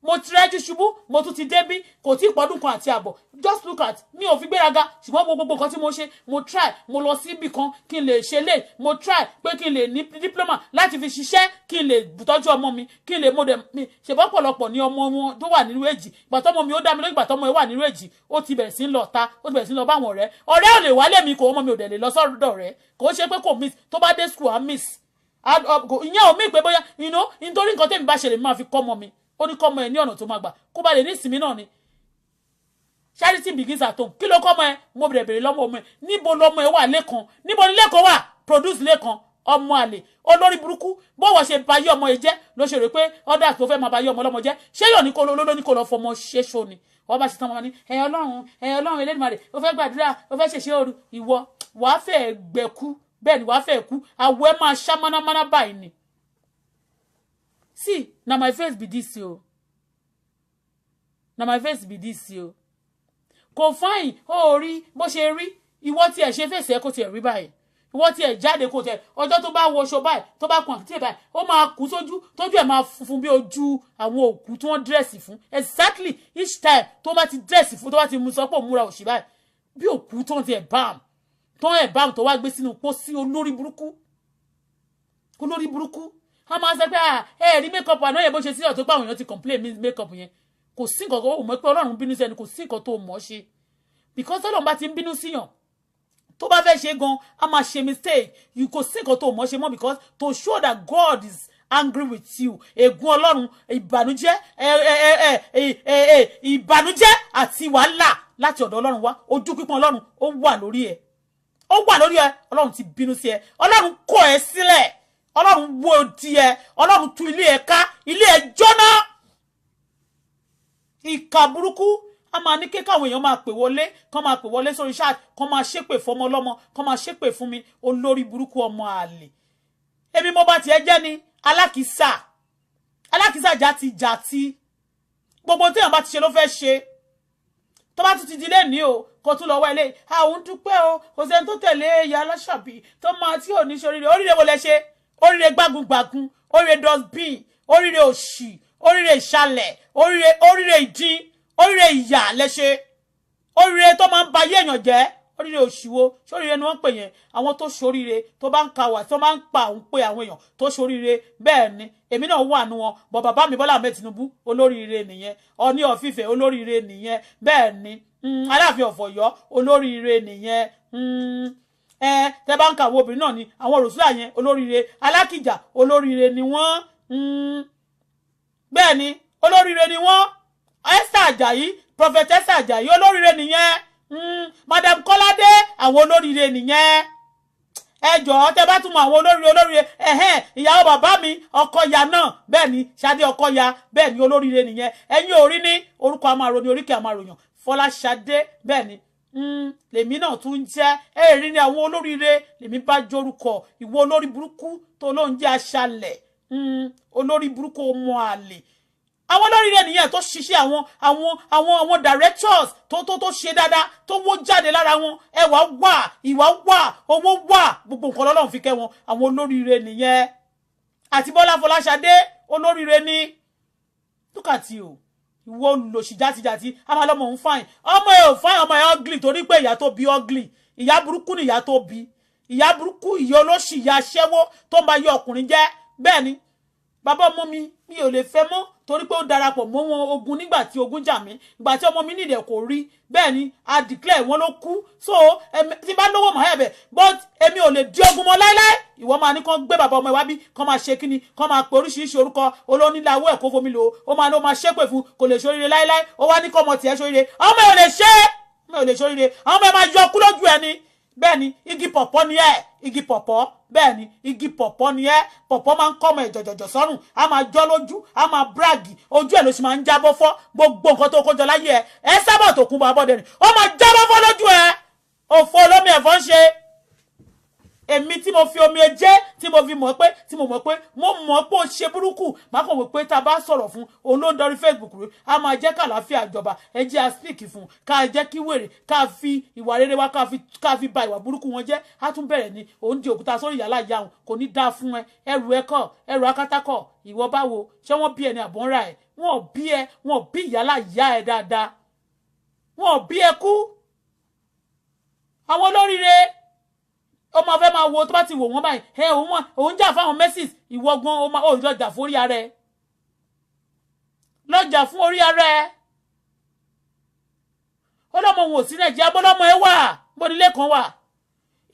Speaker 1: mo tirají ṣubú mo tún ti débí kò tí ìpọ́dún kan àti àbọ̀ just look at mi ò fi gbéraga ṣùgbọ́n gbogbo nǹkan tí mo ṣe mo try mo lọ sí ibì kan kí n lè ṣe lè mo try pé kí n lè ní diploma láti fi ṣiṣẹ́ kí n lè tọ́jú ọmọ mi kí n lè mo dẹ̀ mi ṣèbọ́ pọ̀lọpọ̀ ní ọmọ wọn tó wà nínú èjì gbàtọ́mọ mi ó dá mi lójú gbàtọ́mọ ẹ wà nínú èjì ó ti bẹ̀rẹ̀ sí ń lọ ta ó ti bẹ̀rẹ̀ sí ń lọ báwọn ọ̀rẹ́ ò lè wálé mi kò ọmọ mi ò dẹ̀ lè lọ sọ́dọ̀ rẹ̀ kò ṣe pé kò miss tó bá dé school á miss ìyẹn ò mí pé bóyá nítorí nǹkan tèmi bá ṣe lè máa fi kọ́ ọmọ mi ó ní kọ́mọ ẹ ní ọ̀nà tó máa gbà kó ba lè ní ìsinmi náà ni charity begins at home kí ló kọ́mọ ẹ mo bèrè lọ́mọ ọmọ ẹ níbo lọ́mọ ẹ wà lẹ́kan níbo ni lẹ́kan wà produce lẹ́kan ọmọ àlè olórí burúkú bó wọ́n ṣe bayé ọmọ ẹ jẹ́ ló ṣe rè pé ọ̀dà tó fẹ́ máa bayé ọmọ ọlọ́mọ jẹ́ ṣé yọ̀ ní kó ló ní kó lọ fọmọ ṣéṣo ni wọ́n bá ṣe tán wọn ní ẹ̀yàn ọlọ́run Elédùmarè ó fẹ́ gbàdúrà ó fẹ́ ṣèṣe òru ìwọ wàá fẹ́ gbẹ̀kú bẹ́ẹ̀ ni wàá fẹ́ kú àwọ̀ ẹ máa ṣá mánámáná báyìí ni. See, na my face be this yo. Na my face be this yo. Kò fine, ó rí bó ṣe rí. Ìwọ tí ẹ ṣe face ẹ kó tí ẹ rí báyìí. Ìwọ tí ẹ jáde kó tí ẹ ọjọ́ tó bá wọṣọ báyìí, tó bá kun àti báyìí, ó máa kú sójú, tójú ẹ máa funfun bí ojú àwọn òkú tí wọ́n dress fún. Exactly each time tó bá ti dress fún, tó bá ti mú sọ pé ó múra òṣì báyìí. Bí òkú tó ti ẹ bam. Tó wá gbé sínú pósí olórí burúkú. Olórí burúkú. A máa sọ pé rí makeup àná yẹn bó ṣe sílẹ̀ tó pé àwọn èèyàn ti complain makeup yẹn kò sí nǹkan tó mọ̀ pé Ọlọ́run bínú sí ẹni kò sí nǹkan tó mọ̀ ṣe because Ọlọ́run bá ti ń bínú síyàn tó bá fẹ́ ṣe gan a máa ṣe mistake you kò sí nǹkan tó mọ̀ ṣe mọ́ because to show that God is angry with you ègún Ọlọ́run ìbànújẹ́ àti wàhálà láti ọ̀dọ̀ Ọlọ́run wá ojú pípọ́n Ọlọ́run ó wà lórí ẹ Ọlọ́run ti bínú sí ẹ Ọlọ́run kọ̀ ẹ́ sílẹ̀ Ọlọ́run wo díẹ̀ Ọlọ́run tú ilé ẹ ká ilé ẹ jóná ìkà burúkú a máa ní kéka àwọn èèyàn máa pè wọlé sórí chat kán máa ṣépè fọmọ ọlọ́mọ kán máa ṣépè fún mi olórí burúkú ọmọ àlè èmi mo bá tiẹ̀ jẹ́ ni alákìísà jàti gbogbo téèyàn bá ti ṣe ló fẹ́ ṣe tó bá tún ti di lẹ́ni o kò tún lọ wá ilé àwọn dúpẹ́ o kò sẹ́ni tó tẹ̀lé ìyá aláṣàbí tó máa tí ò ní ṣe oríire wo lẹ ṣe oríire gbágungbàgun oríire dustbin oríire òṣì oríire ìṣàlẹ̀ oríire ìdín oríire ìyà lẹ́ṣẹ̀ oríire tó máa ń ba ayé èèyàn jẹ́ oríire òṣìwò sóríire ni wọ́n pè yẹn àwọn tó ṣoríire tó bá ń ka wà tó máa ń pa òun pé àwọn èèyàn tó ṣoríire bẹ́ẹ̀ ni èmi náà wà nù wọn bọ̀ bàbá mi Bọ́lá Ahmed Tinubu olóríire nìyẹn Ọọ̀ni of Ifẹ̀ olóríire nìyẹn bẹ́ẹ̀ ni Aláàfin of Ọ̀yọ́ olóríire nìyẹn tẹ bá ń ka àwọn obìnrin náà ni àwọn Rosula yẹn olóríire Alákìjà olóríire ni wọ́n bẹ́ẹ̀ ni olóríire ni wọ́n Esther Ajayi Prophet Esther Ajayi olóríire nìyẹn Madam Kọ́ládé àwọn olóríire nìyẹn ẹ jọ̀ọ́ tẹ bá tún mọ àwọn olóríire ìyàwó bàbá mi Ọkọya náà bẹ́ẹ̀ ni Ṣadé Ọkọya bẹ́ẹ̀ ni olóríire nìyẹn ẹ̀yin orí ní orúkọ amáró ni oríkì amáròyàn Fọláṣadé bẹ́ẹ̀ ni lèmi náà tún jẹ́ èrè ní àwọn olóríire lèmi bá jórúkọ ìwọ olórí burúkú tó ló ń jẹ́ aṣálẹ̀ olórí burúkú ọmọ àlè àwọn olóríire nìyẹn tó ṣiṣẹ́ àwọn directors tó ṣe dáadáa tó wó jáde lára wọn ẹwà wà ìwà wà owó wà gbogbo nǹkan lọ́lọ́run fi kẹ́ wọn àwọn olóríire nìyẹn àti Bọ́lá Fọláṣadé olóríire ní túkàtì o ìwọ lòṣì játijàti a máa lọ́mọ òun fáìn ọmọ ẹ̀ ò fáìn ọmọ ẹ̀ ugly torí pé ìyá tó bí ugly ìyá burúkú ni ìyá tó bí ìyá burúkú ìyá olóṣì ìyá aṣẹ́wó tó ń bá yọ ọkùnrin jẹ́ bẹ́ẹ̀ ni bàbá ọmọ mi ò lè fẹ́ mọ́ torí pé ó darapọ̀ mọ́ wọn ogun nígbà tí ogun jà mí ìgbà tí ọmọ mi nídẹ̀ kò rí bẹ́ẹ̀ ni a declare wọn ló kú so tí bá lówó màá ẹ̀bẹ̀ but èmi ò lè di ogun mọ́ láíláí ìwọ máa ní kán gbé bàbá ọmọ ìwá bí kán máa ṣe kíni kán máa pe oríṣiríṣi orúkọ olóníláwó ẹ̀kọ́ fomi lò ó máa ṣépè fún kò lè ṣoríire láíláí ó wá ní kọ́mọ tiẹ̀ ṣoríire ọmọ ò lè ṣe mi ò lè ṣoríire àwọn ọmọ ẹ máa yọ kú lójú ẹ ni bẹ́ẹ̀ ni igi pọ̀pọ́ ni ẹ igi pọ̀pọ́ bẹ́ẹ̀ ni igi pọ̀pọ́ ni ẹ pọ̀pọ́ máa ń kọ́ ọmọ ìjọ̀jọ̀jọ̀ sọ́rùn a máa jọ́ lójú a máa bragi ojú ẹ̀ ló sì máa ń jábọ́ fọ́ gbogbo nǹkan tó kójọ láyé ẹ sábà tó kún bọ́ abọ́dẹ ni ó máa jábọ́ fọ́ lójú ẹ òfò olómi ẹ̀fọ́ ń ṣe èmi tí mo fi omi ẹ̀jẹ̀ tí mo mọ̀ pé mo mọ̀ pé ó ṣe burúkú má kàn wò pé tá a bá sọ̀rọ̀ fún òun ló ń dorí Facebook rẹ̀ a máa jẹ́ kàlàáfíà ìjọba ẹ jẹ́ a speak fún ká jẹ́ kí wèrè ká fi ìwà rere wá ká fi ba ìwà burúkú wọn jẹ́ á tún bẹ̀rẹ̀ ni òun di òkúta sórí ìyá láyà òun kò ní dáa fún ẹ ẹrù ẹkọ ẹrù akátákọ ìwọ báwo ṣé wọ́n bí ẹ ní àbọ̀nra ẹ wọ́n bí ìyá láyà ẹ dáadáa wọ́n bí ẹ kú àwọn olóríire ó máa fẹ́ máa wo tó bá ti wò wọ́n báyìí òun jà fáwọn mẹ́sìs ìwọ gan ó lọ́jà fún orí ara ẹ lọ́jà fún orí ara ẹ ó lọ́mọ òun ò sí nàìjíríà bó lọ́mọ ẹ wà bó nílé kan wà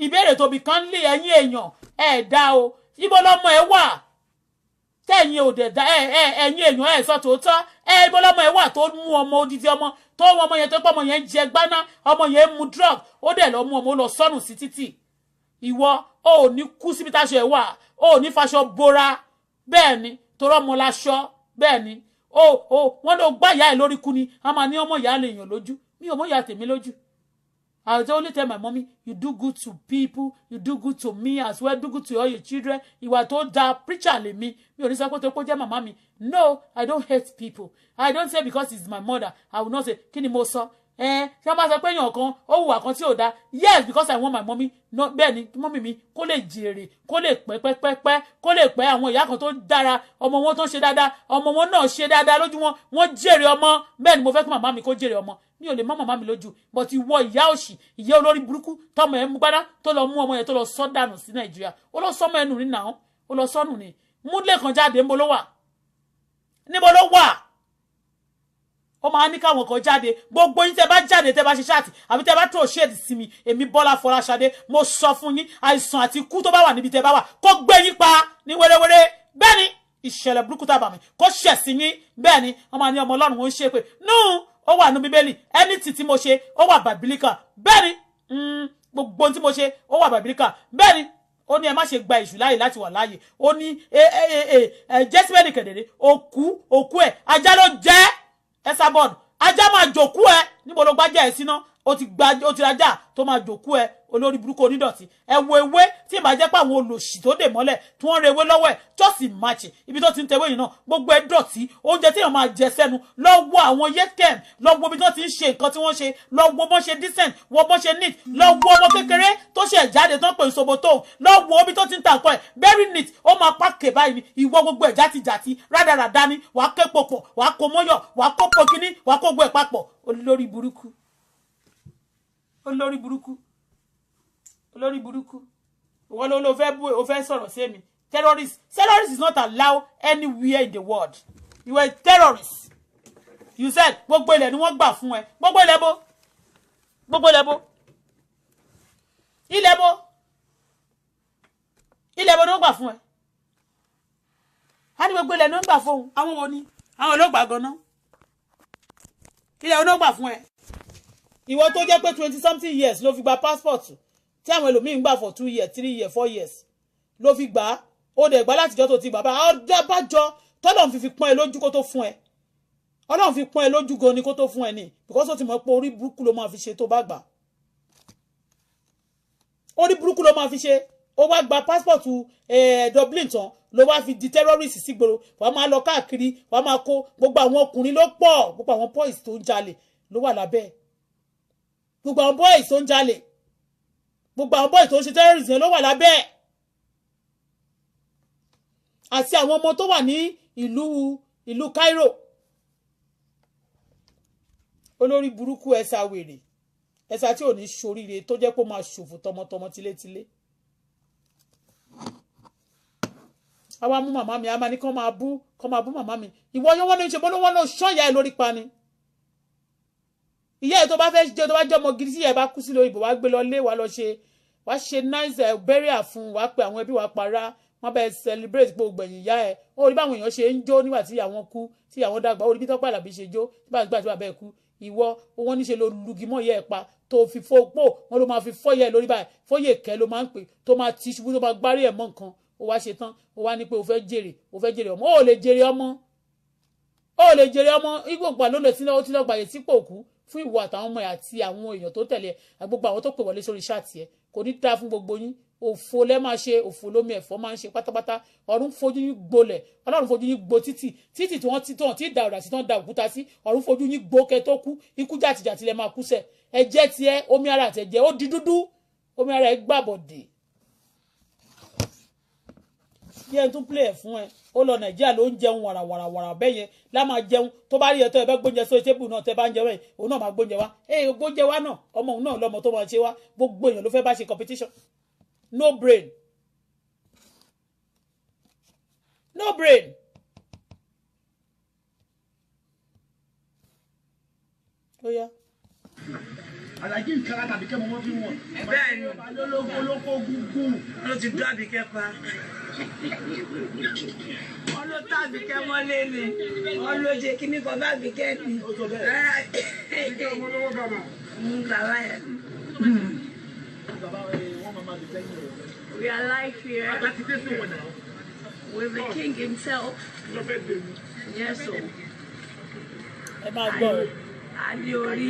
Speaker 1: ìbéèrè tóbi kan lé ẹ̀yin èèyàn ẹ̀ dá o ibo lọ́mọ ẹ wà tẹ̀yin ò dẹ̀ dá ẹ̀yin èèyàn ẹ̀ sọ tòótọ́ ibo lọ́mọ ẹ wà tó mú ọmọ odidi ọmọ tó mú ọmọ yẹn tó pọ̀ ọmọ yẹn jẹ gbaná ọmọ yẹn mu drug ó dẹ̀ lọ mú ọmọ ó lọ sọnù sí títì ìwọ ò ní kú síbi táṣọ ẹ wà ò ní faṣọ bora bẹ́ẹ̀ ni torọ ọmọ láṣọ bẹ́ẹ̀ ni wọ́n ló gbá ìyá ẹ lórí kú ni a máa ní ọmọ ìyá lè yàn lójú mi ò mọ ìyá tèmi lójú. I only tell my mommy you do good to people you do good to me as well do good to all your children ìwà tó da preacher lè mi ò ní sọ pé tó kó jẹ́ màmá mi no I don't hate people I don't say because it's my mother I will not say kí ni mo sọ ṣé wọ́n bá sọ pé èèyàn kan ó hùwà kan tí ò dáa yes because I want my mommy no bẹ́ẹ̀ ni mọ́mí mi kó lè jèrè kó lè pẹ́ kó lè pẹ́ àwọn ìyá kan tó dára ọmọ wọn tó ń ṣe dáadáa ọmọ wọn náà ṣe dáadáa lójú wọn wọ́n jèrè ọmọ bẹ́ẹ̀ ni mo fẹ́ kí màmá mi kó jèrè ọmọ mi ò lè mọ́ màmá mi lójú but ìwọ ìyá òṣì ìyá olórí burúkú tọmọ ẹ̀ mú gbádá tó lọ mú ọmọ yẹn tó lọ sọ dànù sí Nàìjíríà ó lọ sọmọ ẹnu nínú àwọn ó lọ sọnù ni múlẹ̀ kan jáde níbo ló wà ó máa ní káwọn kan jáde gbogbo yín tẹ́ bá jáde tẹ́ bá ṣe ṣáàtì àbí tẹ́ bá tó ṣèdì sí mi èmi Bọ́lá Fọláṣadé mo sọ fún yín àìsàn àti ikú tó bá wà níbi tẹ́ bá wà kó gbé yín pa ní wẹ́rẹ́wẹ́rẹ́ bẹ́ẹ̀ ni ìṣẹ̀lẹ̀ burúkú tàbà mi kó ṣẹ̀ sí yín bẹ́ẹ̀ ni wọ́n máa ní ọmọ Ọlọ́run wọn ń ṣe pé ó wà ní Bíbélì anything tí mo ṣe ó wà bàbílíkà bẹ́ẹ̀ ni gbogbo tí mo ṣe ó wà bàbílíkà bẹ́ẹ̀ ni ó ní ẹ má ṣe gba èṣù láàyè láti wà láàyè ó ní jẹ́síbẹ́ẹ̀lì kẹ̀dẹ̀rẹ́ òkú ẹ̀ ajá ló jẹ́ Esabod ajá máa jòkú ẹ níbo ló gbájá ẹ síná ó ti rajá tó máa jòkú ẹ olórí burúkú onídọ̀tí ẹ wo ewé tí ìbá jẹ́ pé àwọn olòṣì tó dè mọ́lẹ̀ tí wọ́n re ewé lọ́wọ́ ẹ̀ just match ibi tó ti ń tewé yìí náà gbogbo ẹ dọ̀tí oúnjẹ tí èèyàn máa jẹ sẹ́nu lọ́wọ́ àwọn yẹ́kẹ̀m lọ́wọ́ ibi tó ti ń ṣe nǹkan tí wọ́n ṣe lọ́wọ́ bọ́n ṣe decent wọ́n bọ́n ṣe neat lọ́wọ́ ọmọ kékeré tó ṣe jáde tó ń pè Soboto lọ́wọ́ ibi tó ti ń ta nǹkan ẹ̀ very neat ó máa pàkè báyìí ìwọ gbogbo ẹ̀ játijàti rádaràdá ni wàá ké pòpọ̀ wàá kó mọ́yọ̀ wàá kó pokíní wàá kó gbọ́ ẹ̀ papọ̀ olórí burúkú wọ́n ló fẹ́ sọ̀rọ̀ sí mi terrorist is not allowed anywhere in the world you were terrorist you said gbogbo ilẹ̀ ni wọ́n gbà fún ẹ gbogbo ilẹ̀ ni wọ́n gbà fún ẹ a ní gbogbo ilẹ̀ ni wọ́n gbà fún àwọn wo ni àwọn olóògbà gan-an ilẹ̀ wọn gbà fún ẹ ìwọ tó jẹ́ pé 20-something years ló fi gba passport tí àwọn ẹlòmíín gbà for 2 years 3 years 4 years ló fi gbà ó dẹ̀ gbà látijọ́ tó ti gbà bá ọjọ́ bájọ́ tọ́lọ́run fi pọ́n ẹ lójú kó tó fún ẹ Ọlọ́run fi pọ́n ẹ lójú gan ni kó tó fún ẹ ní because ó ti mọ̀ pé orí burúkú ló máa fi ṣe tó bá gbà orí burúkú ló máa fi ṣe ó wá gba passport Dublin tán ló wá fi di terrorist sígboro wàá máa lọ káàkiri wàá máa kó gbogbo àwọn ọkùnrin ló pọ̀ gbogbo àwọn boys tó ń jalè ló wà lábẹ́ gbogbo àwọn boys tó ń jalè gbogbo àwọn boys tó ń ṣe terrorism ló wà lábẹ́ àti àwọn ọmọ tó wà ní ìlú Cairo olórí burúkú ẹ̀sà wèrè ẹ̀sà tí ò ní ṣoríire tó jẹ́ pé ó máa ṣòfò tọmọtọmọ tilétilé àwa mú màmá mi a máa ní kán máa bú màmá mi ìwọ yẹn wọ́n ní ṣe bọ́lọ́wọ́ náà ṣán ìyá ẹ̀ lórí pa ni ìyá ẹ̀ tó bá fẹ́ jẹ́ tó bá jẹ́ ọmọ gidi tí ìyá ẹ̀ bá kú sí lórí ìbò wá gbé lọ lé wá ṣe nice burial fún wá pé àwọn ẹbí wa para wọ́n bẹ celebrate gbogbo ẹ̀yìn ìyá ẹ̀ ó rí báwọn èèyàn ṣe ń jó nígbà tí ìyá wọn kú tí ìyá wọn dàgbà ó rí bí Tọ́pẹ́ Àlàbí ṣe jó nígbà tí bàbá ẹ̀ kú ìwọ wọn níṣe ló lugimọ́ yẹ ẹ̀ pa tó fi fọ́pọ̀ wọn ló máa fi fọ́yẹ̀ lórí báyìí fọ́yẹ̀ kẹ́ ló máa ń pè tó máa ti ṣubú tó máa gbárí ẹ̀ mọ́ nǹkan ó wá ṣe tán ó wá ní pé ó fẹ́ jèrè ọmọ ó lè jèrè ọmọ igbó ló lè ó ti lọ gbàyè sípò òkú fún ìwọ àtàwọn ọmọ ẹ̀ àti àwọn èèyàn tó tẹ̀lé gbogbo àwọn tó pè wọlé sórí ṣáàtì ẹ̀ kò ní dáa fún gbogbo yín òfò lẹ́ máa ṣe òfò lómi ẹ̀fọ́ máa ń ṣe pátápátá ọ̀run fojú yín gbolẹ̀ ọlọ́run fojú yín gbo títì tí wọ́n ti tán tí da ọ̀dà sí tán da òkúta sí ọ̀run fojú yín gbo kẹ tó kú ikú jàtìjàtì lẹ́ máa kú sẹ̀ ẹ̀jẹ̀ tiẹ̀ omi ara àtẹ̀jẹ̀ ó di dúdú omi ara ẹ̀ gbàbọ̀dè bí ẹni tún play ẹ̀ fún ẹ ó lọ nàìjíríà ló ń jẹun wàràwàrà bẹ́ẹ̀ yẹn lá máa jẹun tó bá rí ẹ tó ẹ bẹ́ gbóúnjẹ sórí tébù náà tẹ bá ń jẹ wẹ̀ òun náà máa gbóúnjẹ wá gbóúnjẹ wá náà ọmọ òun náà lọmọ tó máa ṣe wá gbogbo èèyàn ló fẹ́ bá ṣe competition no brain ó yá.
Speaker 3: Àlàjì ìkara tàbí kẹ́ mọ́ bí wọn.
Speaker 2: Bẹ́ẹ̀ ni
Speaker 3: olóko gúngún
Speaker 2: ló ti dún Àbíkẹ́ pa. Wọ́n ló tá Àbíkẹ́ mọ́lé ni. Wọ́n ló ṣe kíní kan bá Àbíkẹ́ ni. Bàbá yẹn. We are live here with the king himself. Yes, so.
Speaker 1: Ẹ máa gbọ́ ọ.
Speaker 2: Adé orí.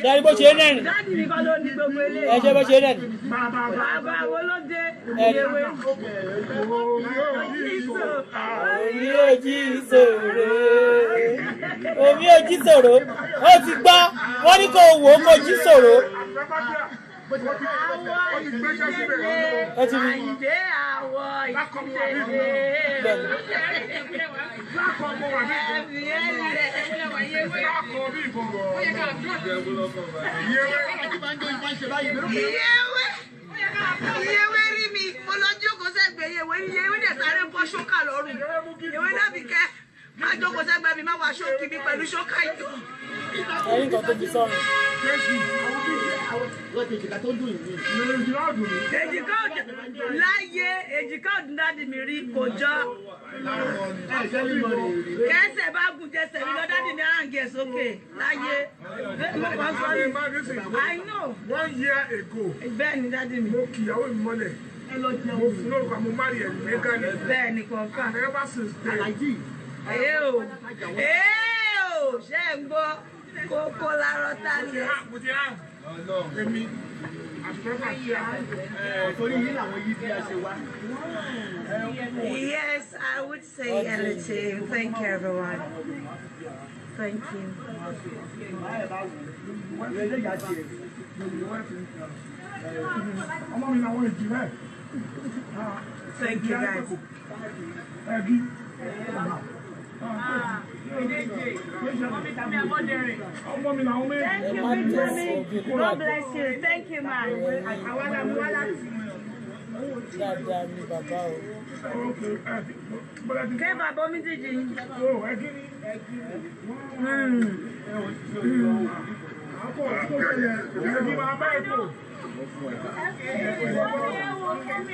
Speaker 1: Ṣé bó ṣe rẹ̀ ni?
Speaker 2: Dáàdì mi kọ́ ló ní gbogbo eléyìí.
Speaker 1: Ẹ ṣe bó ṣe rẹ̀ ni?
Speaker 2: Bàbá wo ló dé ìyẹ̀wé?
Speaker 1: Omi ojí ìṣòro. Omi ojí ìṣòro. Ó ti gbọ́, wọ́n ní kó wò ó kó jí ìṣòro.
Speaker 2: Àyìndé àwọ̀ ìdílé. Ìyẹ̀wé rí mi, mo lọ jókòó sẹ́gbẹ̀ẹ́ ìyẹ̀wé dẹ̀ sáré bọ́ ṣókà lọ́rùn. Ìyẹ̀wé dàbí kẹ́ máa jókòó sẹ́gbẹ̀ẹ́ mi máa wá ṣókì mi pẹ̀lú ṣókà ìjọ.
Speaker 1: Ẹ̀yin kan tó fi sọ́run.
Speaker 3: èjìká tó dùn yìí.
Speaker 2: Èjìká láyé èjìká ọdún dáàdì mi rí kò jọ. Kẹ́sẹ̀ bá gùn jẹsẹ̀ mi lọ dáàdì ní àǹgẹ̀ sókè láyé. I know.
Speaker 4: 1 year ago.
Speaker 2: Bẹ́ẹ̀ ni dáàdì mi.
Speaker 4: Mo kì ìyàwó mi mọ́lẹ̀. Mo fún lórúkọ mo má rí ẹ̀ ní Ghana.
Speaker 2: Bẹ́ẹ̀ ni kọ̀ọ̀kan.
Speaker 4: Ever since then.
Speaker 2: Ṣé ń gbọ́ kókó lárọ́ tá a lè.
Speaker 4: Èmi àtúntò àti
Speaker 3: torí yìí làwọn yìí bí a ṣe wá.
Speaker 2: Yes, I would say anything. Thank you, everyone. Thank you. Thank you, guys. Thank you, Benjamin. God bless you. Thank you, man.
Speaker 1: Dáadáa ni bàbá o.
Speaker 2: Kẹ́ bàbá mi dìde.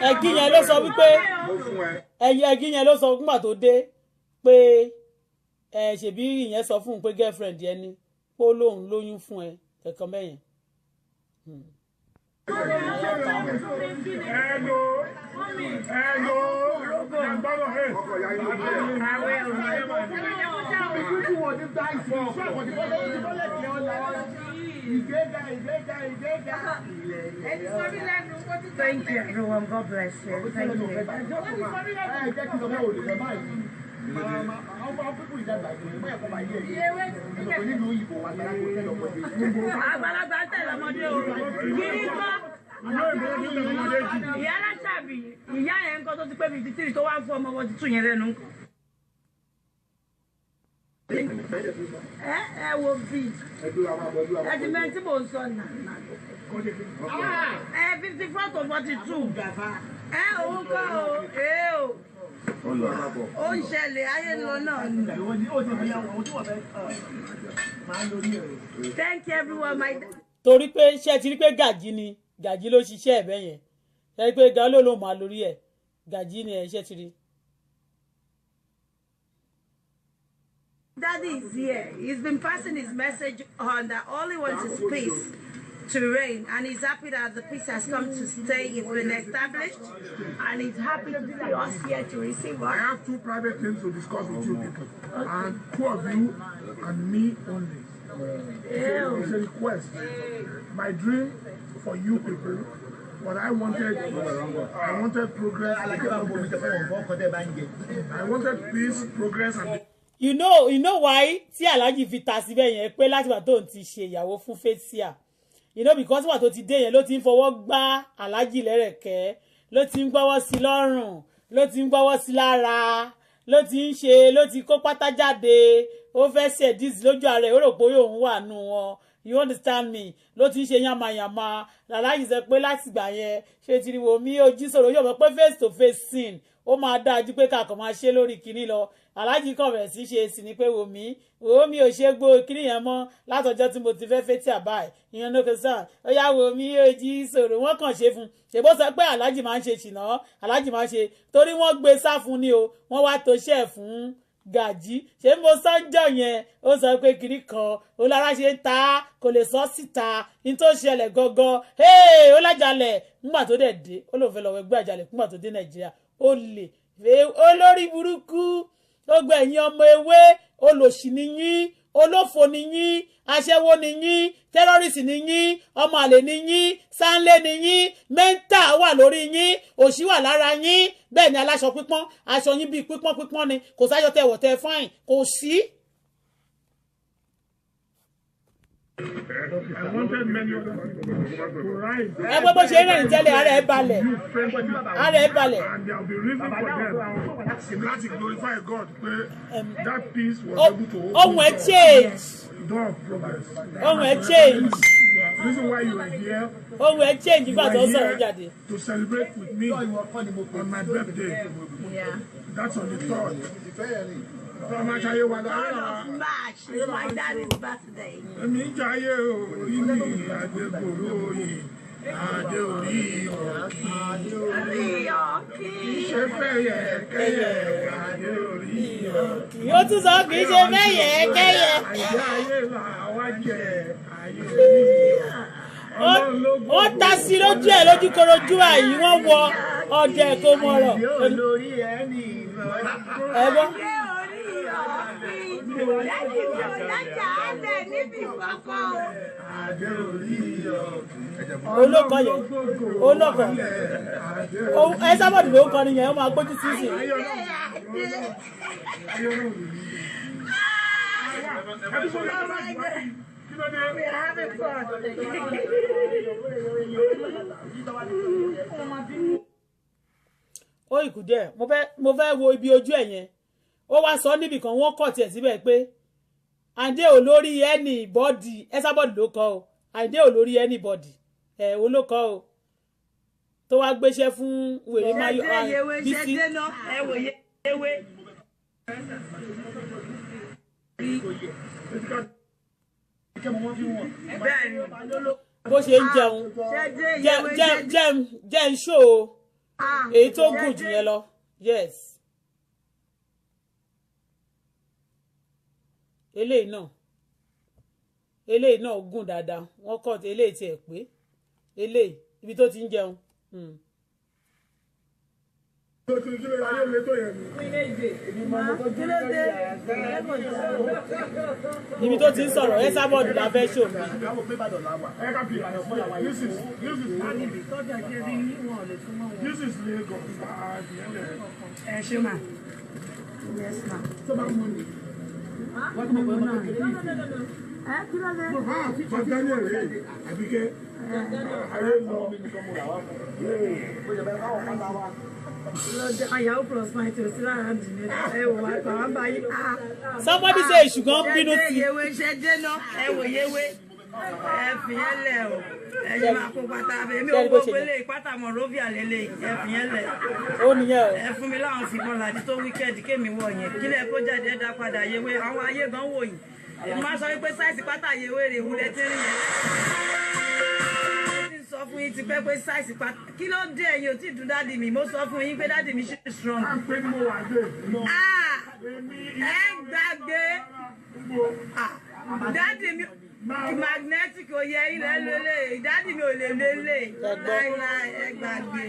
Speaker 1: Ẹ̀gí yẹn ló sọ wípé ẹ̀gí yẹn ló sọ nígbà tó dé pé ṣèbí ìyẹn sọ fún un pé girlfriend yẹn ni pé ó lóun lóyún fún ẹ kẹ̀kọ́ mẹ́yìn.
Speaker 2: Thank you, everyone. God bless you. Thank you. Àgbàlagbà tẹ̀lé ọmọdé o. Kiri kọ́. Ìyá aláṣàbí, ìyá yẹn ń kọ́ tó ti pé 53 tó wá ń fún ọmọ wọn títún yẹn lẹ́nu. Ẹ wo bí. Ẹ ti mẹ́rin tí mò ń sọ nà. 54 to 42. Òun kọ́ o. Ó ń ṣẹlẹ̀ ayé lọ náà ni. Thank you, everyone.
Speaker 1: Torí pé ṣé ti rí pé Gàjí ni Gàjí ló ṣiṣẹ́ ẹ̀bẹ̀ yẹn ṣe rí pé Gàjí ló máa lórí ẹ̀ Gàjí ni ẹ̀ ṣe ti rí.
Speaker 2: Daddy is here. He's been passing his message on that all he wants is peace to reign, and he's happy that the peace has come to stay. It's been established, and he's happy to see us here to receive
Speaker 4: I
Speaker 2: us.
Speaker 4: have two private things to discuss with you people, and two of you and me only. It's a request. My dream for you people, what I wanted progress. I wanted peace, progress, and
Speaker 1: you know why tí Alhaji fi ta síbẹ̀ yẹn pé láti wà tó ń ti ṣe ìyàwó fún Fathia, because wà tó ti dé yẹn ló ti ń fọwọ́ gbá Alhaji lẹ́rẹ̀kẹ́, ló ti ń gbọ́wọ́ sí lọ́rùn, ló ti ń gbọ́wọ́ sí lára, ló ti ń ṣe, ló ti kó pátá jáde, ó fẹ́ ṣe dis lójú ààrẹ, ó rò pé òun wà nù wọn, you understand me, ló ti ń ṣe yàmàyàmà. Alhaji sọ pé láti gbà yẹn ṣe ti rí wo mí ojú sọ̀rọ̀ yóò mọ̀ pé face to face sin ó máa dájú pé kàkọ́ máa ṣe lórí kinní lọ. Alhaji kàn bẹ̀rẹ̀ sí ṣe sí ni pé wò mí ò ṣe gbó kinní yẹn mọ́ látọjọ́ tí mo ti fẹ́ Fathia báyìí ìyẹn ló kẹ sàn ó yá wò mí ojú sọ̀rọ̀ wọ́n kàn ṣe fún ṣèbó sọ pé Alhaji máa ń ṣe ṣìnà, Alhaji máa ń ṣe torí wọ́n gbé sá fún ni o, wọ́n wá tó ṣẹ́ fún Gàjí. Ṣé mo sọ́njọ́ yẹn ó sọ pé kinní kan ó lára ṣe ń ta kò lè sọ síta ní tó ṣẹlẹ̀ gangan ó lájàlẹ̀ nígbà tó dẹ̀ dé ó lóun fẹ́ lọ́wọ́ ẹgbẹ́ àjàlẹ̀ nígbà tó dé Nàìjíríà ó lè olórí burúkú ó gbẹ ẹ̀yin ọmọ ewé olòṣì ni yín, olófò ni yín, aṣẹ́wó ni yín, tẹ́rọ́rìsì ni yín, ọmọ àlè ni yín, sáńlé ni yín, mẹ́ńtà wà lórí yín, òṣì wà lára yín, bẹ́ẹ̀ ni aláṣọ pípọ́n aṣọ yín bíi pípọ́n ni kò sáyọ tẹ wọ̀ tẹ fáìn kò sí.
Speaker 4: I wanted many other people to rise.
Speaker 1: Ẹ gbọ́ bó ṣe ń rìn tẹ́lẹ̀ ara ẹ̀ balẹ̀. Ara ẹ̀ balẹ̀.
Speaker 4: And there will be reason for them to glorify God. That peace was able to open
Speaker 1: ohun ẹ̀ change.
Speaker 4: door of progress.
Speaker 1: Ohun ẹ̀ change.
Speaker 4: The reason why you are here.
Speaker 1: Ohun ẹ̀ change nígbà tó sọ̀rọ̀ jáde.
Speaker 4: To celebrate with me on my birthday.
Speaker 2: Yeah.
Speaker 4: That's on the 3rd.
Speaker 2: God of March is my daddy's birthday.
Speaker 4: Èmi jayé orí mi Adégoróyè Adéorí ọ̀kì. Ṣé fẹ́yẹ kẹ́yẹ Adéorí ọ̀kì.
Speaker 1: Yóò tún sọ kì í ṣe fẹ́yẹ kẹ́yẹ.
Speaker 4: Àyè ayé là wá jẹ ayé orí.
Speaker 1: Ó ta sí lójú ẹ̀ lójú korojú àyí wọ́n wọ ọdẹ kó mọ̀rọ̀. Ẹ gbọ́. Olókọ yẹn olókọ ẹ sábọ̀dù ló ń kọrin yẹn ó máa gbójú sí sí. Ó ìkú díẹ̀ mo fẹ́ wo ibi ojú ẹ̀ yẹn ó wá sọ níbì kan wọ́n kọ̀ tiẹ̀ síbẹ̀ pé Àyìndé ò lórí anybody ẹ sábọ̀dù ló kọ o Àyìndé ò lórí anybody ò ló kọ o tó wá gbéṣẹ́ fún wèrè mayo Bísí. Bó ṣe ń jẹun jẹ́ ń ṣó o èyí tó gùn jù yẹn lọ yes. eléyìí náà gùn dáadáa wọ́n kọ́ eléyìí tiẹ̀ pé eléyìí ibi tó ti ń jẹun. Ibi tó ti ń sọ̀rọ̀ ẹ sábọ̀dù la fẹ́ ṣò mí.
Speaker 4: This is Lagos.
Speaker 2: Ẹ ṣe mà. Yes ma.
Speaker 1: Somebody say ṣùgbọ́n bínú sí.
Speaker 2: Yewe ṣe dénà ẹ wò yewe ẹ fi yẹn lẹ o ẹ ṣe máa kó pátá mi ò gbogbo eléyìí pátá Monrovia lélẹ̀ ẹ fi yẹn lẹ.
Speaker 1: Ó nìyẹn o.
Speaker 2: Ẹ fún mi láwọn fìbọn láti tó wíkẹ́ẹ̀dì kémi wọ̀ yẹn kílẹ̀ kó jáde ẹ dá padà yewe àwọn ayé gan wò yìí èmi máa sọ wípé sáìsì pátá yewe rè wúlẹ̀ tí ń rìn yẹn. Sọ fún yín ti pẹ́ pé sáìsì pátá kí ló dé ẹ̀yin ò tí ì dún dáàdì mi mo sọ fún yín pé dáàdì mi ṣì strong.
Speaker 4: I'm pretty more like this.
Speaker 2: Ẹ gbàgbé Daddy mi magnetic oyè ilẹ̀ lélẹ̀. Daddy mi ò lè lélẹ̀. Láíláí ẹ gbàgbé.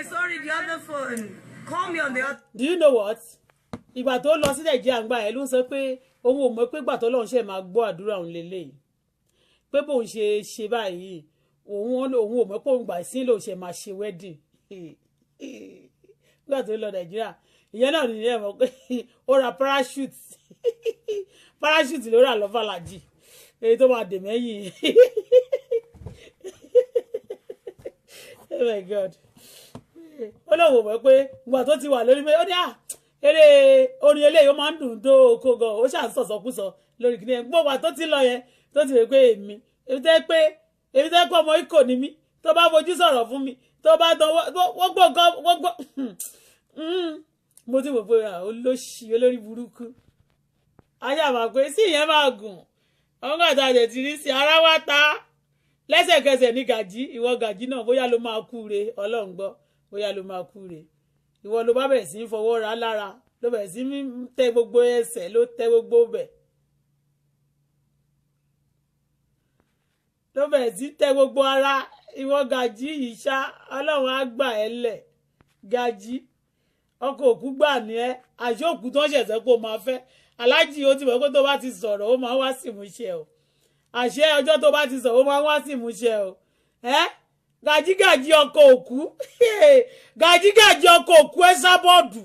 Speaker 2: Sorry, the other phone. Call me on the other.
Speaker 1: Do you know what? Ìgbà tó lọ sí Nàìjíríà ńgbà ẹ̀ ló ń sọ pé òun ò mọ̀ pé ìgbà tó lọ́run ṣe máa gbọ́ àdúrà òun lélẹ́yìí pé bóun ṣe báyìí òun ò mọ̀ pé òun gbà sí lòun ṣe máa ṣe wedding nígbà tó lọ Nàìjíríà ìyẹn náà nìyẹn mọ̀ pé ó ra parachute ló rà lọ fàlàjì èyí tó máa dè mẹ́yìn oh my God ó lóun ò mọ̀ pé ìgbà tó ti wà lórí pé ó ní eré orin eléyìí ó máa ń dùn dó oko gan ó ṣàn sọ̀sọ̀kúsọ lórí kìnìún gbogbo àtó ti lọ yẹn tó ti rè pé èmi tẹ́ pé ọmọ ikọ̀ ni mí tó bá fojú sọ̀rọ̀ fún mi tó bá dán wọ́n gbọ́ mo ti wò pé olóṣì olórí burúkú ayé àmà pé sí ìyẹn máa gùn àwọn kan àtàjẹ ti rí sí ara wá ta lẹ́sẹ̀kẹsẹ̀ ní gàjí ìwọ gàjí náà bóyá ló máa kú re Ọlọ́run gbọ́ bóyá ló máa kú re ìwọ ló bá bẹ̀rẹ̀ sí í fọwọ́ ra lára ló bẹ̀rẹ̀ sí í tẹ gbogbo ẹsẹ̀ ló tẹ gbogbo bẹ̀ ló bẹ̀rẹ̀ sí í tẹ gbogbo ara ìwọ gàjí yìí ṣá Ọlọ́run á gbà ẹ́ lẹ̀ gàjí ọkọ òkú gbà ní ẹ àṣé òkú tó ń ṣẹ̀ṣẹ̀ kó máa fẹ́ aláàjì ó ti mọ̀ pé tó bá ti sọ̀rọ̀ ó máa wá sí ìmúṣẹ o àṣé ọjọ́ tó bá ti sọ̀rọ̀ ó máa wá sí ìmúṣẹ o gàjígàjí ọkọ òkú gàjígàjí ọkọ òkú ẹ sábọọdù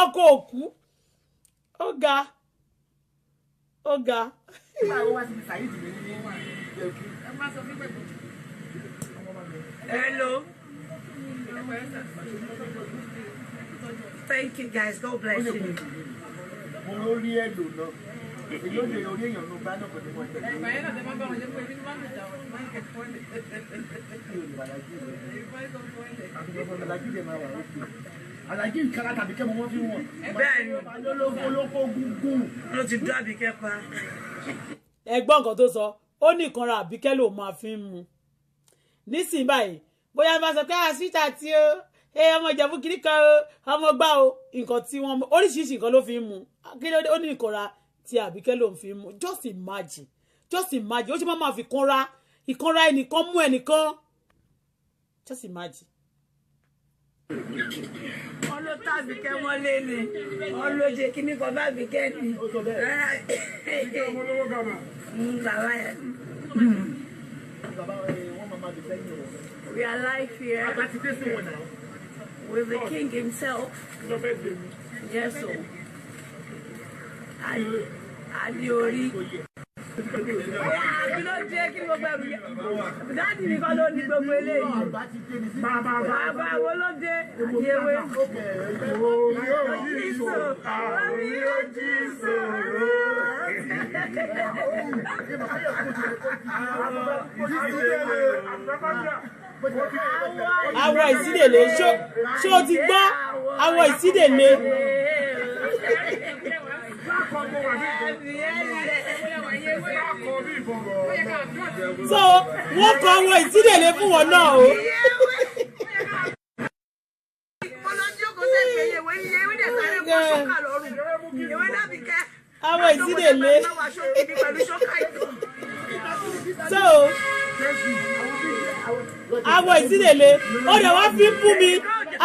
Speaker 1: ọkọ òkú ó ga.
Speaker 2: Hello. Thank you guys. God bless you.
Speaker 3: Àlàjì ìkàrà tàbí kẹ́ mọ́ wọ́n fi wọ́n.
Speaker 2: Bẹ́ẹ̀ni.
Speaker 3: Olóko gúngún.
Speaker 2: Ló ti dún Àbíkẹ́ pa.
Speaker 1: Ẹ̀gbọ́n nǹkan tó sọ ó ní ìkanra Àbíkẹ́ ló máa fi ń mu nísìnyí báyìí bóyá bá sọ pé àṣìṣà tí ó ọmọ Ìjẹ̀bú kiri kan ọmọ gbá o nǹkan tí wọ́n oríṣiríṣi nǹkan ló fi ń mu kí ló dé ó ní ìkanra tí Àbíkẹ́ ló ń fi ń mu just imagine ó ṣe máa fi ìkanra ẹnìkan mú ẹnìkan just imagine.
Speaker 2: Wọ́n ló tá Àbíkẹ́ mọ́lé ni wọ́n ló jẹ́ kíní kan bá Àbíkẹ́ ni. Bàbá yẹn. We are live here with the king himself. Yes, so. Adiori. Kí ló jẹ́ kí gbogbo ẹrù yẹn? Dáàdì nìkan ló ní gbogbo eléyìí. Bàbá wo ló dé? Àyèwé.
Speaker 1: Àwọn ìsídèlé ṣó o ti gbọ́ àwọn ìsídèlé. So wọ́n kọ àwọn ìsídèlé fún wọn náà o. Àwọn ìsídèlé. So àwọn ìsídèlé ó dẹ̀ wá fi fún mi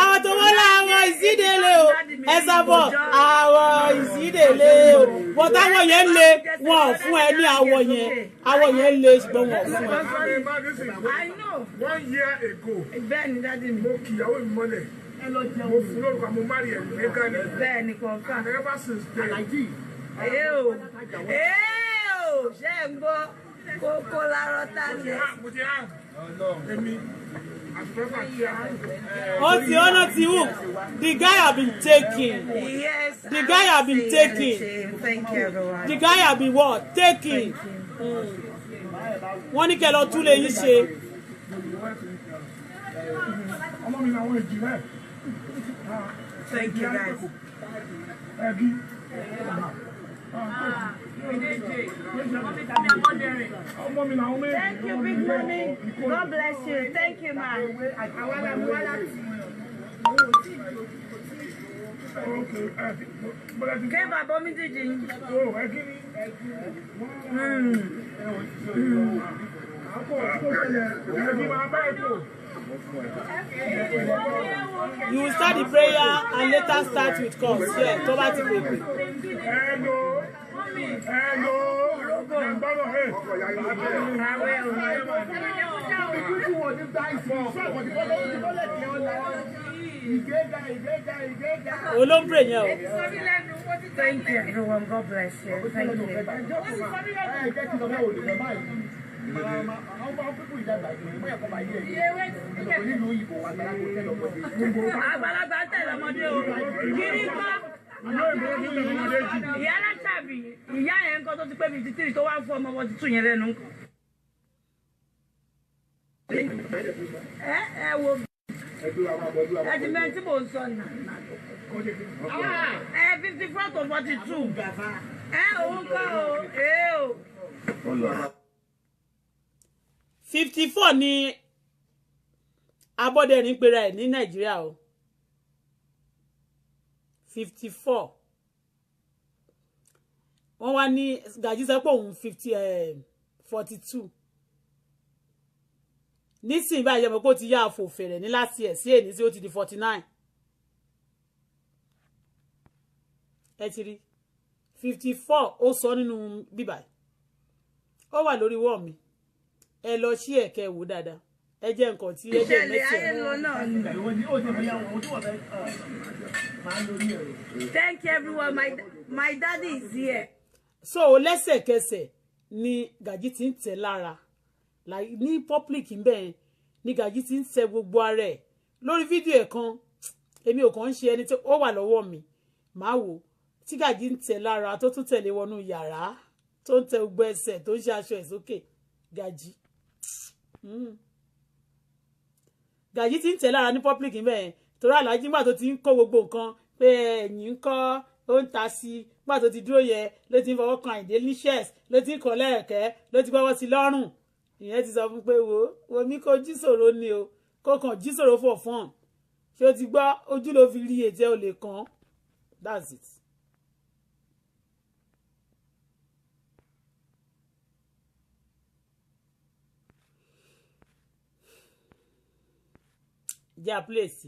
Speaker 1: àwọn tó wọ́n lá àwọn ìsídèlé o ẹ sábọ̀ àwọn ìsídèlé o wọ́n táwọn yẹn lé wọn ò fún ẹ ní àwọ̀ yẹn lé ṣùgbọ́n wọn ò fún ẹ.
Speaker 4: 1 year ago mo kìyàwó mi mọ́lẹ̀ mo fún lórúkọ mo má rí ẹ̀ nígbà ní.
Speaker 2: Bẹ́ẹ̀ni kọ̀ọ̀kan.
Speaker 4: Ever since then.
Speaker 2: Ṣé ń gbọ́ kókó lárọ́ tá ní.
Speaker 4: Mo ti hàn èmi àtúntò àti àwọn.
Speaker 1: Oh, the honor to you. The guy have been taking.
Speaker 2: Yes.
Speaker 1: The guy have been taking.
Speaker 2: Thank you, everyone.
Speaker 1: The guy have been what? Taking. Wọ́n ní kẹ́ lọ tún lè yín ṣe.
Speaker 4: Ọmọ mi làwọn èjì rẹ̀.
Speaker 2: Thank you, guys. Thank you, big mommy. God bless you. Thank you, ma. Okay, Baba mi did
Speaker 1: You will start the prayer and later start with calls. Yeah, tó bá ti pè. Olóńgbè yẹn o.
Speaker 2: Thank you, everyone. God bless you. Thank you. Àgbàlagbà tẹ̀lé ọmọdé o. Kiri kọ́. Ìyá aláṣàbí, ìyá yẹn nǹkan tó ti pé 53 tó wá fún ọmọ 42 yẹn lẹ́nu. Ẹ wo ẹ ti mẹ́ tí mò ń sọ nà. 54 to 42. Òun kọ́ o.
Speaker 1: 54 ni Abọ́dẹ̀rìn pera ẹ̀ ní Nàìjíríà o. 54. Wọ́n wá ní Gàjí sọ pé òun 42. Nísìnyí báyìí ọmọ kó ti yá àfò fèrè ní láti ẹ̀ sí èní sí ó ti di 49. Ẹ ti rí 54 ó sọ nínú bíbà. Ó wà lórí wọ́ọ̀ mi. Ẹ lọ sí ẹ̀kẹ́ wò dáadáa. Ẹ jẹ́ nǹkan tí ẹ jẹ́
Speaker 2: Thank you, everyone. My daddy is here.
Speaker 1: So lẹ́sẹ̀kẹsẹ̀ ni Gàjí ti ń tẹ̀ lára. Ní public ń bẹ̀ ni Gàjí ti ń tẹ̀ gbogbo ara ẹ̀. Lórí fídíò ẹ̀ kan, èmi ò kàn ń ṣe ẹni tí ó wà lọ́wọ́ mi. Màá wò tí Gàjí ń tẹ̀ lára tó tún tẹ̀lé wọnú yàrá tó ń tẹ gbogbo ẹsẹ̀ tó ń ṣe aṣọ ẹ̀ sókè. Gàjí. Gàjí ti ń tẹ̀ lára ní public ń bẹ̀ torí Àlájí nígbà tó ti ń kó gbogbo nǹkan pé ẹ̀yìn ń kọ́ ó ń ta sí nígbà tó ti dúró yẹ ló ti ń fọwọ́ kan Àyìndé ní chest ló ti ń kọ́ lẹ́ẹ̀kẹ́ ló ti gbọ́wọ́ sí lọ́rùn ìyẹn ti sọ fún pé wo mi kò jí sòro ni o kó kàn jí sòro for fun ṣé o ti gbọ́ ojú ló fi rí ètè ò lè kàn that's it. Yeah, place.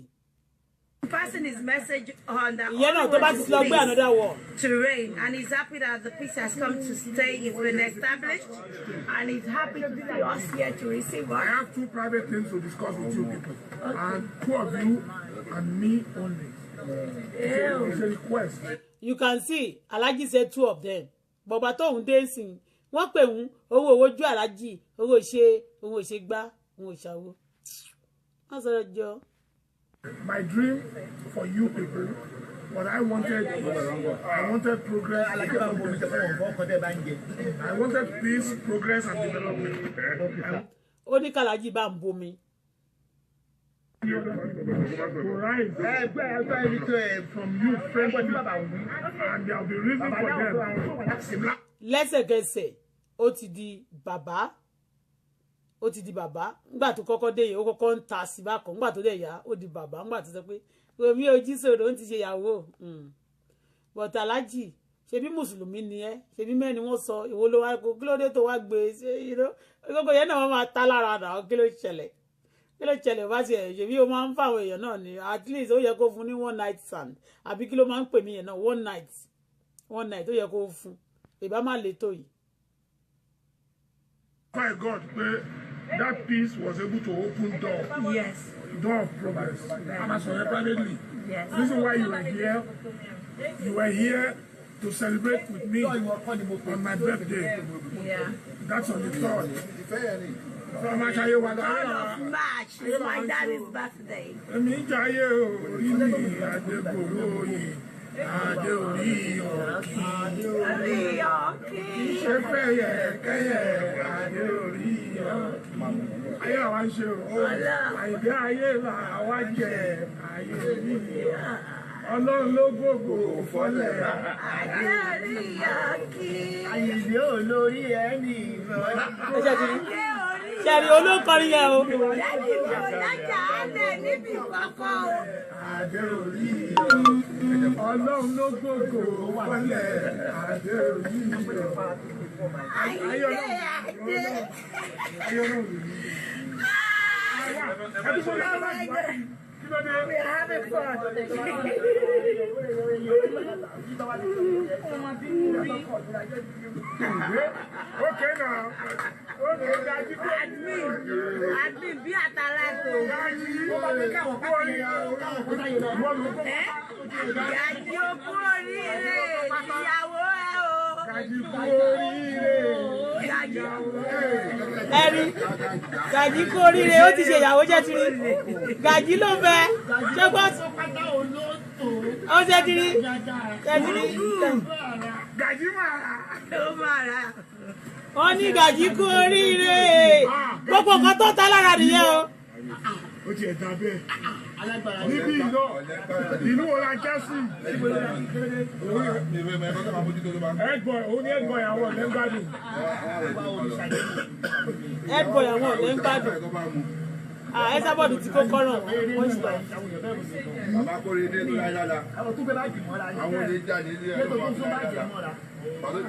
Speaker 2: Passing his message on that
Speaker 1: another war
Speaker 2: to reign, and he's happy that the peace has come to stay. It's been established, and he's happy to see us here to receive us.
Speaker 4: I have two private things to discuss with you people, and two of you and me only. It's a request.
Speaker 1: You can see, Alhaji said two of them. Bàbá tó ń dancing. Wọ́n pè wọ́n owó ojú Alhaji, owó ṣe gbá, owó ṣàwó.
Speaker 4: My dream for you people, what I wanted progress. I wanted peace, progress, and development.
Speaker 1: Ó ní k'Alhaji bá ń bomi.
Speaker 4: From you, friendship, and there will be reason for them.
Speaker 1: Lẹ́sẹ̀kẹsẹ̀, ó ti di bàbá. Ó ti di bàbá nígbà tó kọ́kọ́ dé yìí ó kọ́kọ́ ń ta sí bákan nígbà tó dé yá ó di bàbá nígbà tó sọ pé omi ojú sòrò ń ti ṣe ìyàwó but Alhaji ṣebí mùsùlùmí ni ẹ́ ṣebí mẹ́ni wọ́n sọ ìwọ ló wá kó kí ló dé tó wá gbé ṣe gbogbo yẹn náà wọ́n máa ta lára náà kí ló ṣẹlẹ̀ bá tiẹ̀ ṣebí ó máa ń fáwọn èèyàn náà ni at least ó yẹ kó fún ní one night stand àbí kí ló máa ń pè mí yẹn náà one night ó yẹ kó fún ìbá má le tó yìí.
Speaker 4: By God, that peace was able to open door.
Speaker 2: Yes.
Speaker 4: Door of progress. And I saw it privately.
Speaker 2: Yes.
Speaker 4: This is why you were here. You were here to celebrate with me on my birthday.
Speaker 2: Yeah.
Speaker 4: That's on the 3rd.
Speaker 2: From March is my daddy's birthday.
Speaker 4: adé orí ọ̀kín ṣe fẹ́yẹ kẹ́yẹ adé orí ọ̀kín ayé àwa ṣe o àìdé ayé là wá jẹ ayé orí ọlọ́run ló gbogbo fọ́lẹ̀ adé orí ọ̀kín àyèdè olórí ẹni ìfẹ́
Speaker 1: ṣẹ̀rí olókọrin yẹn o.
Speaker 4: adé orí ọlọ́run ló gbogbo fọ́lẹ̀ adé orí
Speaker 2: We're having fun.
Speaker 4: Okay now.
Speaker 2: Admin bí àtàlàtò. Gàjí okú oríire ìyàwó ẹ o.
Speaker 1: Ẹ̀rí Gàjí kú oríire ó ti ṣe ìyàwó jẹ́ tiri Gàjí ló fẹ́ ṣé gbọ́ ó ṣe tiri
Speaker 4: Gàjí
Speaker 2: máa rà.
Speaker 1: wọ́n ní Gàjí kú oríire gbogbo nǹkan tó ta lára nìyẹn o.
Speaker 4: ó ti ẹ̀dá bẹ́ẹ̀ níbí ìlú wo la já sí ẹ̀gbọ́n òun ní ẹ̀gbọ́n ìyàwó ọ̀lẹ́ ń gbádùn
Speaker 1: ẹ̀gbọ́n ìyàwó ọ̀lẹ́ ń gbádùn Ẹsábọ̀dù tí kò kọ́ràn wọ́n ṣe.
Speaker 3: bàbá kórè dé ló yára la àwọn olè jáde ilé ẹ̀rọ máa fi yára la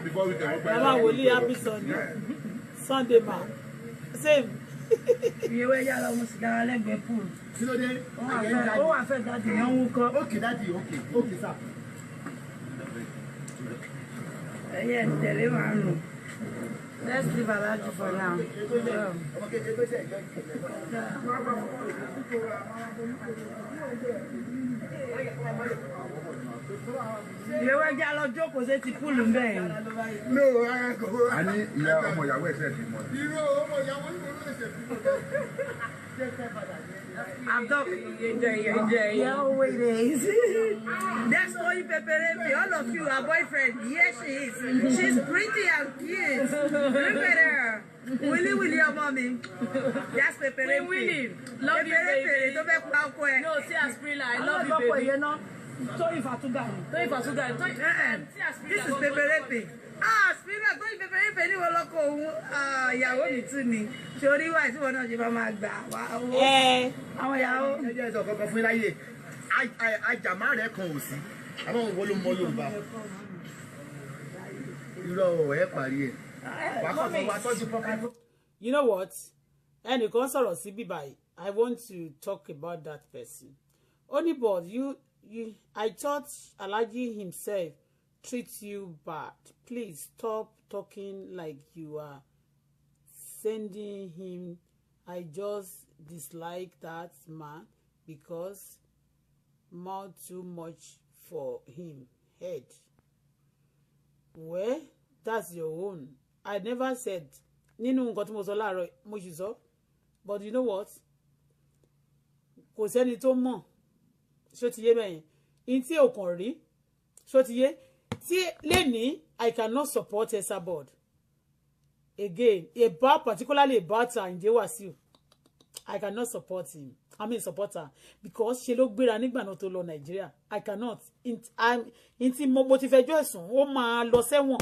Speaker 3: before we can open.
Speaker 1: bàbá wòlíì happy Sunday ma same.
Speaker 2: ìyẹ̀wò ẹ̀yà lọ mo sì dára lẹ́gbẹ̀ẹ́ pool.
Speaker 3: kí ló dé
Speaker 2: ó wà fẹ́ dáàdì yẹn ń wúkọ́.
Speaker 3: ókè dáàdì ókè sá.
Speaker 2: ẹ̀yẹ tẹ̀lé máa ń lò. Let's leave Alaji for now. Ìyẹ̀wò ẹja lọ jókòó sí ti púùlù ń bẹ̀ yẹn.
Speaker 3: a ní ìyá ọmọ ìyàwó ẹ̀sẹ̀ ti mọ̀.
Speaker 2: Yeah, always is. That's all you Peperepe. All of you are boyfriend. Yes, she is. She's pretty and cute. Look at her. Willie, mommy. That's Peperepe.
Speaker 5: Willie, love you, baby.
Speaker 2: Don't make no,
Speaker 5: see Asprilla, I love you, baby.
Speaker 2: Sorry for Tuga. This is Peperepe. Spina tó Peperepe ní wọn lọ́kọ̀ òun ìyàwó mi tún ni. Torí wà tí wọn náà ṣe máa gbà wá owó. Àwọn ìyàwó.
Speaker 3: ẹjọ́ ìsọ̀ kankan fún iláyè ajàmá rẹ̀ kan ò sí àwọn òwò ló mọ Yorùbá irọ́ ẹ̀ parí ẹ̀ wà kọ́ fún wa tọ́jú pọ́ká.
Speaker 1: You know what? Ẹnìkan sọ̀rọ̀ sí bíbáyìí. I want to talk about that person. Only but I thought Alhaji himself treats you bad. Please stop talking like you are sending him. I just dislike that man because more too much for him head. Well, that's your own. I never said nínú nǹkan tí mo sọ láàárọ̀ mo sì sọ, but you know what? Kò sẹ́ni tó mọ̀ ṣó ti yé bẹ́yẹn in tí o kàn rí ṣó ti yé tí lẹ́ni I cannot support Esabod again particularly about Ayinde Wasiu. I cannot support him. Support her because ṣe ló gbéra nígbà náà tó lọ Nàìjíríà. I cannot in tí mo ti fẹjọ́ ẹ̀sùn ó máa lọ sẹ́wọ̀n.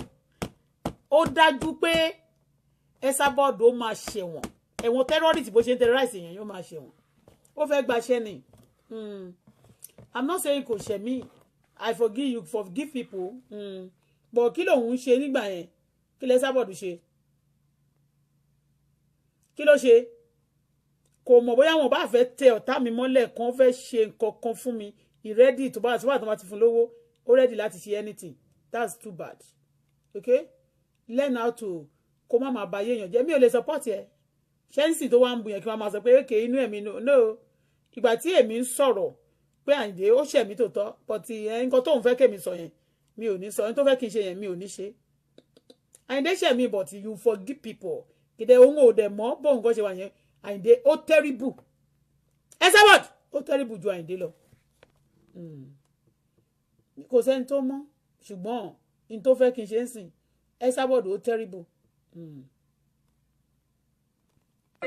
Speaker 1: Ó dájú pé Esabod ó máa ṣẹ̀wọ̀n ẹ̀wọ̀n terrorist bó ṣe ń terrorize èèyàn yóò máa ṣẹ̀wọ̀n ó fẹ́ gbaṣẹ́ ni. I'm not saying kò ṣẹ̀ mí. I forgive people. But kí lòun ṣe nígbà yẹn kí lẹ Esabod ṣe kí ló ṣe kò mọ̀ bóyá wọn bá fẹ́ tẹ ọ̀tá mi mọ́lẹ̀ kan fẹ́ ṣe nǹkan kan fún mi ready tó bá ti fún lówó ó ready láti ṣe anything. That's too bad. Okay, learn how to kó má máa ba yéèyàn jẹ́ mi ò lè support ẹ ṣẹ́ǹsì tó wá ń bu yẹn kí wọ́n máa sọ pé okay inú ẹ̀mí no ìgbà tí èmi ń sọ̀rọ̀ pé Àyìndé ó ṣẹ̀mí tó tọ́ but nǹkan tóun fẹ́ kémi sọ yẹn mi ò ní sọ ẹni tó fẹ́ kí n ṣe yẹn mi ò ní ṣe. Àyìndé ṣẹ̀mí but you forgive people kìdẹ̀ òun ò dẹ̀ mọ́ bóun kọ́ ṣe wà yẹn Àyìndé ó terrible Esabod ó terrible ju Àyìndé lọ. kò sẹ́ni tó mọ̀ ṣùgbọ́n in tó fẹ́ kí n ṣe ń sìn ẹ sábọ̀dọ̀ ó terrible.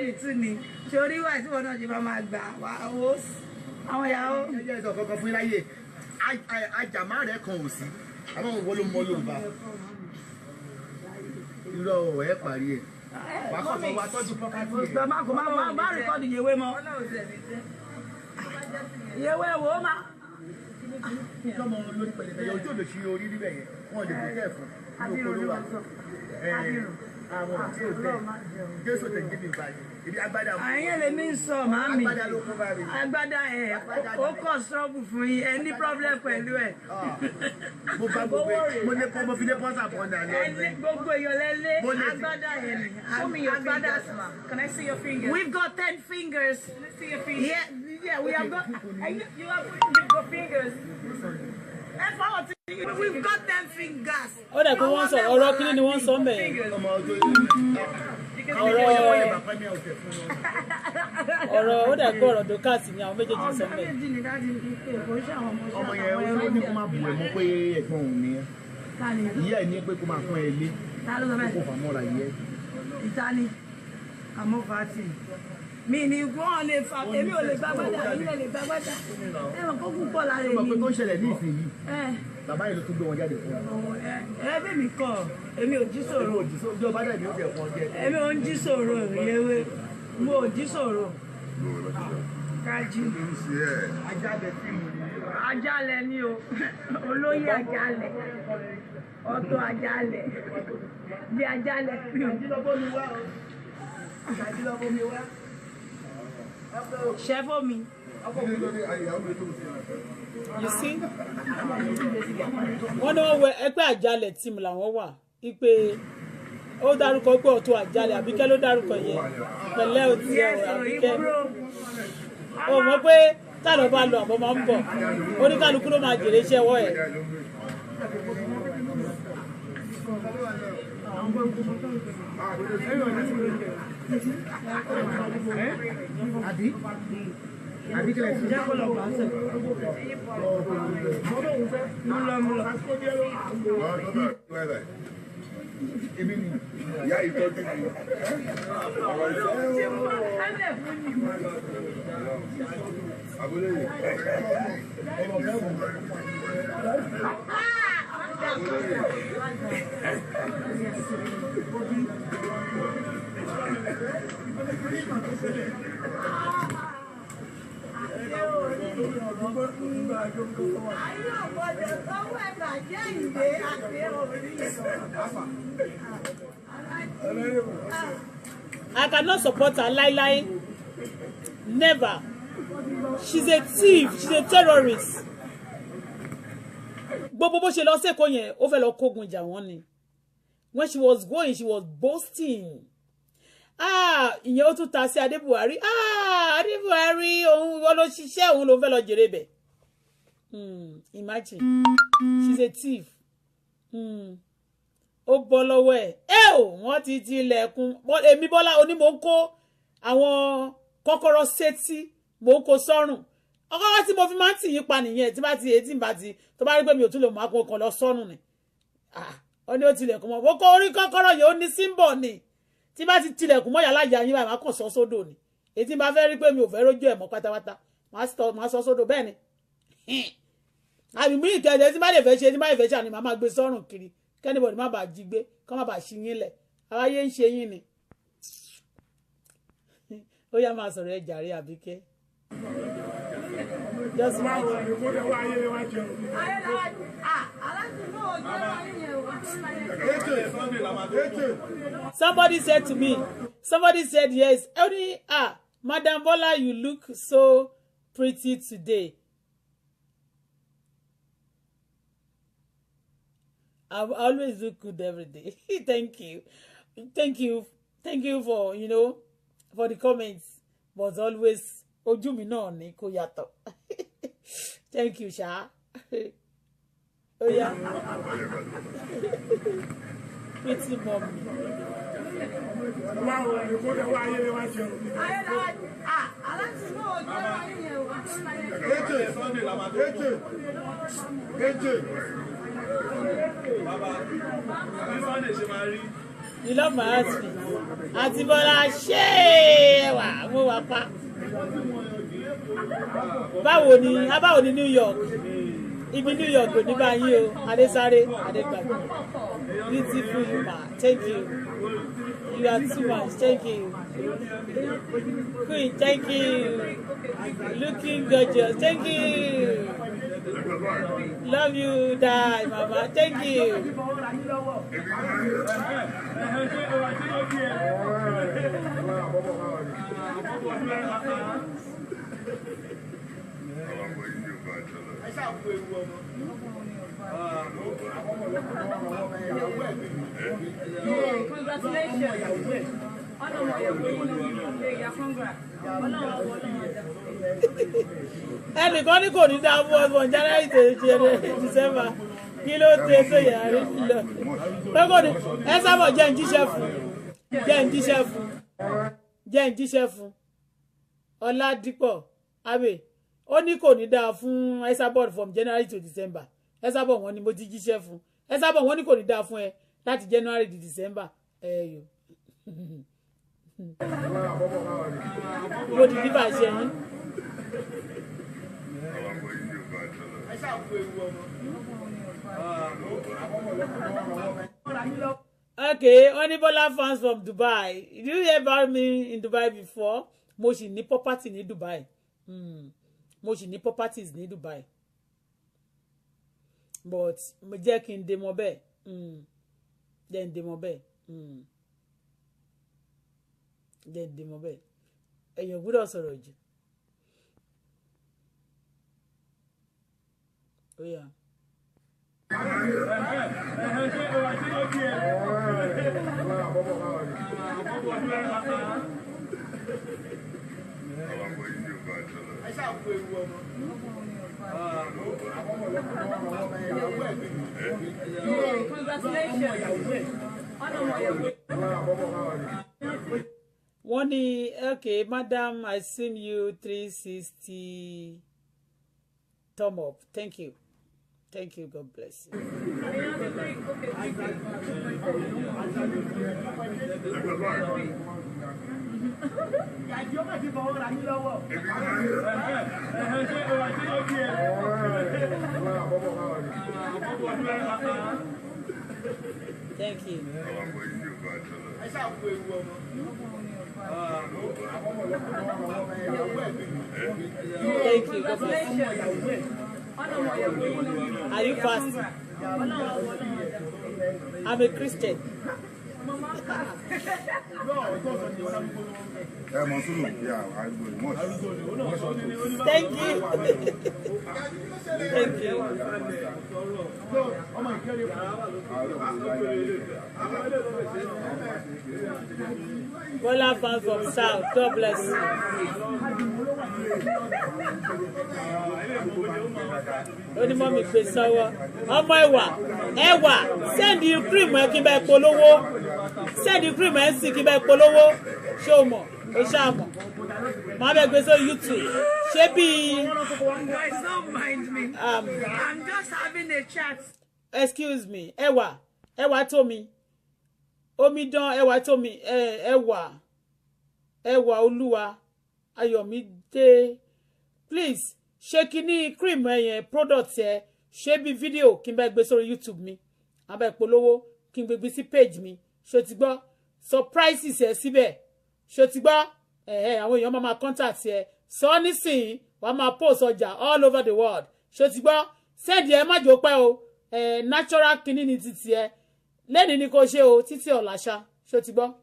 Speaker 2: ìtú ni sórí wà tí wọn náà ṣe máa gbà wá owó àwọn ìyàwó.
Speaker 6: ẹjẹ ìtàn kankan fún iláyè ajàmá rẹ kan ò sí àwọn òwò ló mọ Yorùbá irọ́ ọ̀ ẹ̀ parí ẹ̀ wákọ̀tọ̀ wa tọ́jú pọ́kátì ẹ̀.
Speaker 2: ìgbà máa kò má rìkọ́dù yẹwé mọ́ yẹwé wò ó má.
Speaker 6: sọmọ lórí pẹ̀lẹ́pẹ̀lẹ́ ojú òde ṣe orí níbẹ̀ yẹn wọn lè bùkẹ́ ẹ̀fọ́ ní okòrò wa àwọn tí ò tẹ̀ Jésù tẹ̀ gé mi báyìí ibi agbádá.
Speaker 2: àyẹ̀ lè mí sọ màámi
Speaker 6: agbádá ló kún báyìí.
Speaker 2: agbádá ẹ̀ ó kọ̀ sọ́ọ̀bù fún yín ẹ ní problem pẹ̀lú ẹ̀.
Speaker 6: mo bá gbogbo mo lé pọ́ mo fi lé pọ́sà pọ́ ní alẹ́ ọ̀sẹ̀.
Speaker 2: gbogbo èèyàn lẹ́lẹ́ agbádá ẹ̀ ni.
Speaker 5: Show me your fingers, ma. Can I see your fingers?
Speaker 2: We've got 10 fingers.
Speaker 5: Can I see your fingers?
Speaker 2: Yeah, we have got.
Speaker 5: You've got fingers.
Speaker 2: We've got 10 fingers.
Speaker 1: ó dẹ̀ pé wọ́n sọ ọ̀rọ̀ kíní ni wọ́n sọ mẹ́
Speaker 6: ọmọ ọjọ́ yìí
Speaker 1: ọ̀rọ̀ ó dẹ̀ pé ọ̀rọ̀ dókàsì ni àwọn méjèèjì sọ mẹ́.
Speaker 6: ọmọ yẹn ó ní kó máa bù ẹ̀ mọ́ pé ẹ̀gbọ́n òun ni ẹ́ ìyá ẹ̀ ní pé kó máa fún ẹ lé kó fà mọ́ra yẹ.
Speaker 2: Ìtàní àmọ́ fàtì mi ni wọ́n lè fa èmi ò lè gbàgbádà ilé lè gbàgbádà ẹ̀wọ̀n kó kú pọ̀ lára èmi.
Speaker 6: ọmọ pé tó ń ṣẹlẹ̀ ní ìsìn yìí bàbá yìí ló tún gbé wọn jáde fún un.
Speaker 2: ẹbí mi kọ èmi ò jí sòrò
Speaker 6: ojú ọba dẹ̀ ni ó jẹ fún ọ jẹ.
Speaker 2: èmi ò ń jí sòrò ìyẹwé mo ò jí sòrò kájí ajálẹ̀ ni o olóyè ajálẹ̀ ọ̀tọ̀ ajálẹ̀ bí ajálẹ̀ pín ṣẹ́fọ́ mi.
Speaker 1: you see wọ́n ní wọ́n wẹ ẹgbẹ́ àjálẹ̀ tíìmù làwọn wà ipe ó dárúkọ pé ọ̀tún àjálẹ̀ àbíkẹ́ ló dárúkọ yẹn pẹ̀lẹ́ òtí ọ̀rọ̀ àbíkẹ́ ó mọ̀ pé táàlọ́ bá lọ àbọ̀ máa ń bọ̀ oníkálukú ló máa jèrè iṣẹ́ ọwọ́ ẹ̀.
Speaker 6: àbí kílẹ̀ sí. Ebi ni ìyá ìtọ́jú mi. Àbúrò yìí.
Speaker 1: I cannot support her, Lai. Never. She's a thief. She's a terrorist. Gbogbo bó ṣe lọ sẹ́kọ̀ọ́ yẹn, ó fẹ́ lọ kógun jà wọ́n ni. When she was going, she was boasting. Ìyẹn ó tún ta sí Adébùhárí. Adébùhárí, òun wọ́n ló ṣiṣẹ́, òun ló fẹ́ lọ jèrè bẹ̀. Imagine. She's a thief. Ó bọ́ lọ́wọ́ ẹ̀. Wọ́n ti tilẹ̀kùn. Èmi Bọ́lá oní mò ń kó àwọn kọ́kọ́rọ́ sétí, mò ń kó sọ́rùn. Ọkọ̀ tí mo fi máa ń tì yín pa nìyẹn tí bá ti èyí tí ń bá ti tó bá rí pé mi ò tún lè mọ àpò kan lọ sọ́rùn ni. Ó ní ó tilẹ̀kùn mọ́. Mo kó orí kọ́kọ́rọ́ yìí ó ní símbọ̀ ni. Tí bá ti tilẹ̀kùn mọ́ yàrá ìyá yín báyìí máa kàn sọ sódò ni. Èyí tí n bá fẹ́ rí pé mi ò fẹ́ rójú ẹ̀ mọ́ pátápátá máa sọ sódò bẹ́ẹ̀ ni. Àbí mú ìkẹjẹ tí má lè fẹ́ ṣe tí má lè fẹ́ ṣe àní màá máa gbé sọ́rùn kiri kẹ́nìbọ̀dì má bàa jí gbé kọ́ má bàa ṣí yín lẹ̀ aráyé ń ṣe yín ni. Ó yá máa sọ̀rọ̀ ẹ jàre Àbíkẹ́. Somebody said to me, somebody said yes. Only Madam Bola, you look so pretty today. I always look good every day. Thank you. Thank you for, for the comments. But always, ojú mi náà ni kò yàtọ̀. Thank you, Sha. Oh, yeah. Pretty mommy.
Speaker 4: Wow, you go there, why you want to?
Speaker 1: You love my husband. Àti Bọ́lá ṣé wà mo wà pa. Báwo ni New York? Ibi New York ò ní báyìí o. Adésáré Adégbàgbé. Beautiful you ma. Thank you. You are too much. Thank you. Queen, thank you. Looking gorgeous. Thank you. Love you, die, Mama. Thank you. Ẹnìkan ní kò ní dá fún ọgbọ̀n January to December kí ló tẹ tó yàrá rí lọ pé kò ní ẹ sábà jẹ́ ń jíṣẹ́ fún Ọládípọ̀ Abe ó ní kò ní dá fún Esabod from January to December Esabod wọn ni mo ti jíṣẹ́ fún Esabod wọn ní kò ní dá fún ẹ láti January to December ẹ̀yọ́ mo ti díbà ṣe yín. Okay, Onibola fans from Dubai. Did you hear about me in Dubai before? Mo ṣì ní property ní Dubai. Mo ṣì ní properties ní Dubai. But mo jẹ́ kí n dé mọ́ bẹ́ẹ̀. Jẹ́ n dé mọ́ bẹ́ẹ̀. Jẹ́ n dé mọ́ bẹ́ẹ̀. Èèyàn gbọ́dọ̀ sọ̀rọ̀ jù. Oh yeah. Wọ́n ní okay, madam, I seen you 360 thumb up. Thank you. Thank you. God bless you. Thank you. Thank you. God bless you. Are you fasting? I'm a Christian. Thank you. Thank you. Bola fan from South. God bless you. Onímọ̀ mi pè sọ́wọ́. Ọmọ ẹwà send you cream ẹ kí n bá polówó. Send you cream ẹ ń sìn kí n bá polówó. Ṣé o mọ̀? O ṣáà mọ̀. Màá bẹ gbé sórí YouTube. Ṣé bí.
Speaker 2: Guys, don't mind me. I'm just having a chat.
Speaker 1: Excuse me. Ẹwà tó mi. Omidan ẹwà tó mi. Ẹwà Olúwa Ayọ̀mídé. Please. Ṣé kíní cream ẹ̀yẹn product ẹ̀ ṣé bí fídíò kí n bá gbé sórí YouTube mi abẹ́ ìpolówó kí n gbé sí page mi ṣó ti gbọ́ surprises ẹ̀ síbẹ̀ ṣó ti gbọ́ àwọn èèyàn máa contact ẹ̀ sọ nísìnyí wàá máa post ọjà all over the world ṣó ti gbọ́ sẹ́ẹ̀dì ẹ̀ má jò pẹ́ o natural kíní ni títì ẹ̀ lẹ́ni ni kò ṣe o títí ọ̀làṣà ṣó ti gbọ́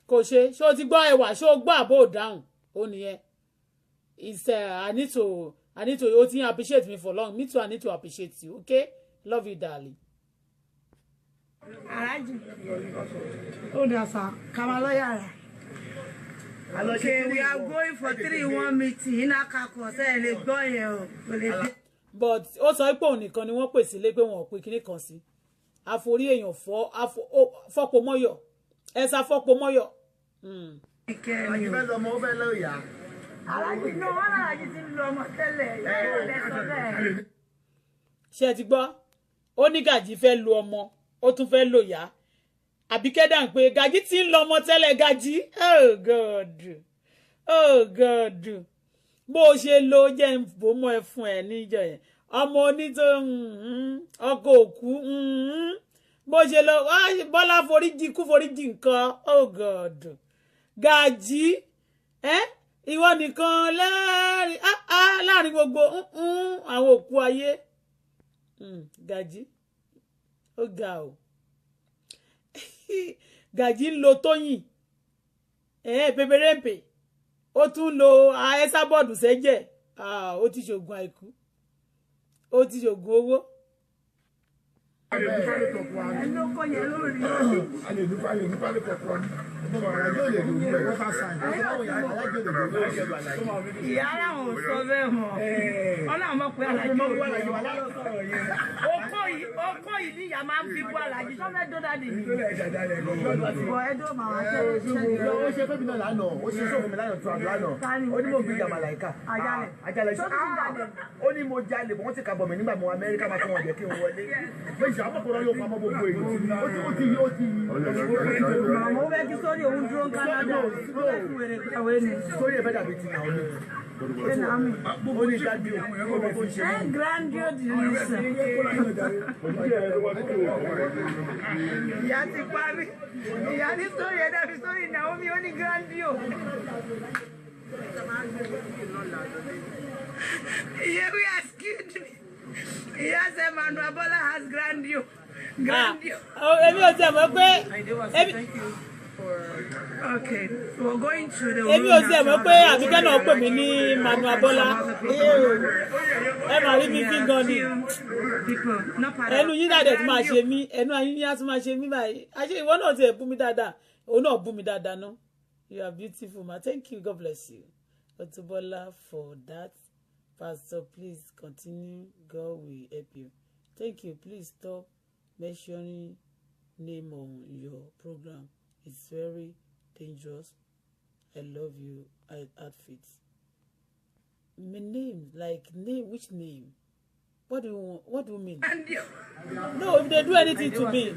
Speaker 1: kò ṣe ṣó ti gbọ́ ẹwà ṣó gbọ́ àbò dáhùn ó nìyẹn it's I need to you appreciate me for long. Me too, I need to appreciate you. Okay? Love you, darling.
Speaker 2: Okay, we are going for 3-1 meeting in Akako.
Speaker 1: But also, pé òun nìkan ni wọ́n pè sílé pé wọ́n ò pé kíní kan sí. Àforí èèyàn fọ́pọ̀ mọ́yọ̀. ẹ sá fọ́pọ̀ mọ́yọ̀.
Speaker 6: Alájí fẹ́ lọ ọmọ ó fẹ́ lọ ìyá.
Speaker 2: Alájí náà wọ́n lálájí ti ń lo ọmọ tẹ́lẹ̀ yóò lẹ́sọ bẹ́ẹ̀.
Speaker 1: Ṣé ẹ ti gbọ́? Ó ní Gàjí fẹ́ lo ọmọ ó tún fẹ́ lo ìyá. Àbíkẹ́ dà ń pé Gàjí ti ń lo ọmọ tẹ́lẹ̀ Gàjí. Oh God, oh God, bó o ṣe lo jẹ́ ń bò mọ́ ẹ fún ẹ níjọ yẹn ọmọ onítọ̀ ọkọ òkú bó ṣe lọ Bọ́lá foríjì kú foríjì nǹkan. Oh God, Gàjí ìwọ nìkan láàrin gbogbo àwọn òkú ayé. Gàjí ó ga o. Gàjí ń lo Tóyìn pèpèrèpè ó tún lo Ẹsábọ́ọ̀dù sẹ́jẹ̀ ó ti ṣògùn àìkú ó ti ṣògùn owó.
Speaker 2: Ìyá aláwọ̀ sọ bẹ́ẹ̀ mọ̀ ọlọ́run mọ̀ pé alájí okó yìí ní ìyá máa ń fi bú alájí tó fẹ́ dódàdì ní. Bọ̀ ẹ̀dọ́ màá ṣe
Speaker 6: ó ṣe fẹ́mi náà lánàá ó ṣe sófin mi lánàá tó àbí lánàá ó ní mo gbé ìyá màláìka àjálẹ̀ ó ní mo jalè wọ́n ti kà bọ̀ mí nígbà mo Amẹ́ríkà máa fún wọn jẹ́ kí n wọlé pé ìṣe àpapọ̀ yóò pamọ́ gbogbo èyí ó ti
Speaker 2: màmá ó fẹ́ kí sórí òun dúró ń Canada ó fẹ́ kí wèrè kàwé ni.
Speaker 6: sórí ẹ̀ bẹ́ẹ̀ dàbí ti àwọn ní. Ó ní ìdájú ọmọ tó ń ṣe mí.
Speaker 2: Grandio Dilisa. Ìyá ti parí. Ìyá ní sórí ẹ̀dá fi sórí Naomi ó ní Grandio. Ìyá we are skewed me. Ìyá sẹ́ Manuel Bola has Grandio. Grandio.
Speaker 1: Èmi ò tiẹ̀ mọ̀ pé.
Speaker 2: Okay, we're going to the
Speaker 1: èmi ò tiẹ̀ mọ̀ pé Àbíkẹ́ náà pè mí ní Manuel Bola. Ẹ máa rí mi kí gan ni. Ẹnu yín náà dẹ̀ tún máa ṣe mí. Ẹnu yín á tún máa ṣe mí báyìí. Àṣé ìwọ náà ti ẹ̀ bú mi dáadáa. Òun náà bú mi dáadáa ná. You are beautiful ma. Thank you. God bless you. Auto Bola for that. Pastor, please continue. God will help you. Thank you. Please stop mentioning name on your program. It's very dangerous. I love you. Outfit. My name, like name, which name? What do you want? What do you mean? No, if they do anything to me,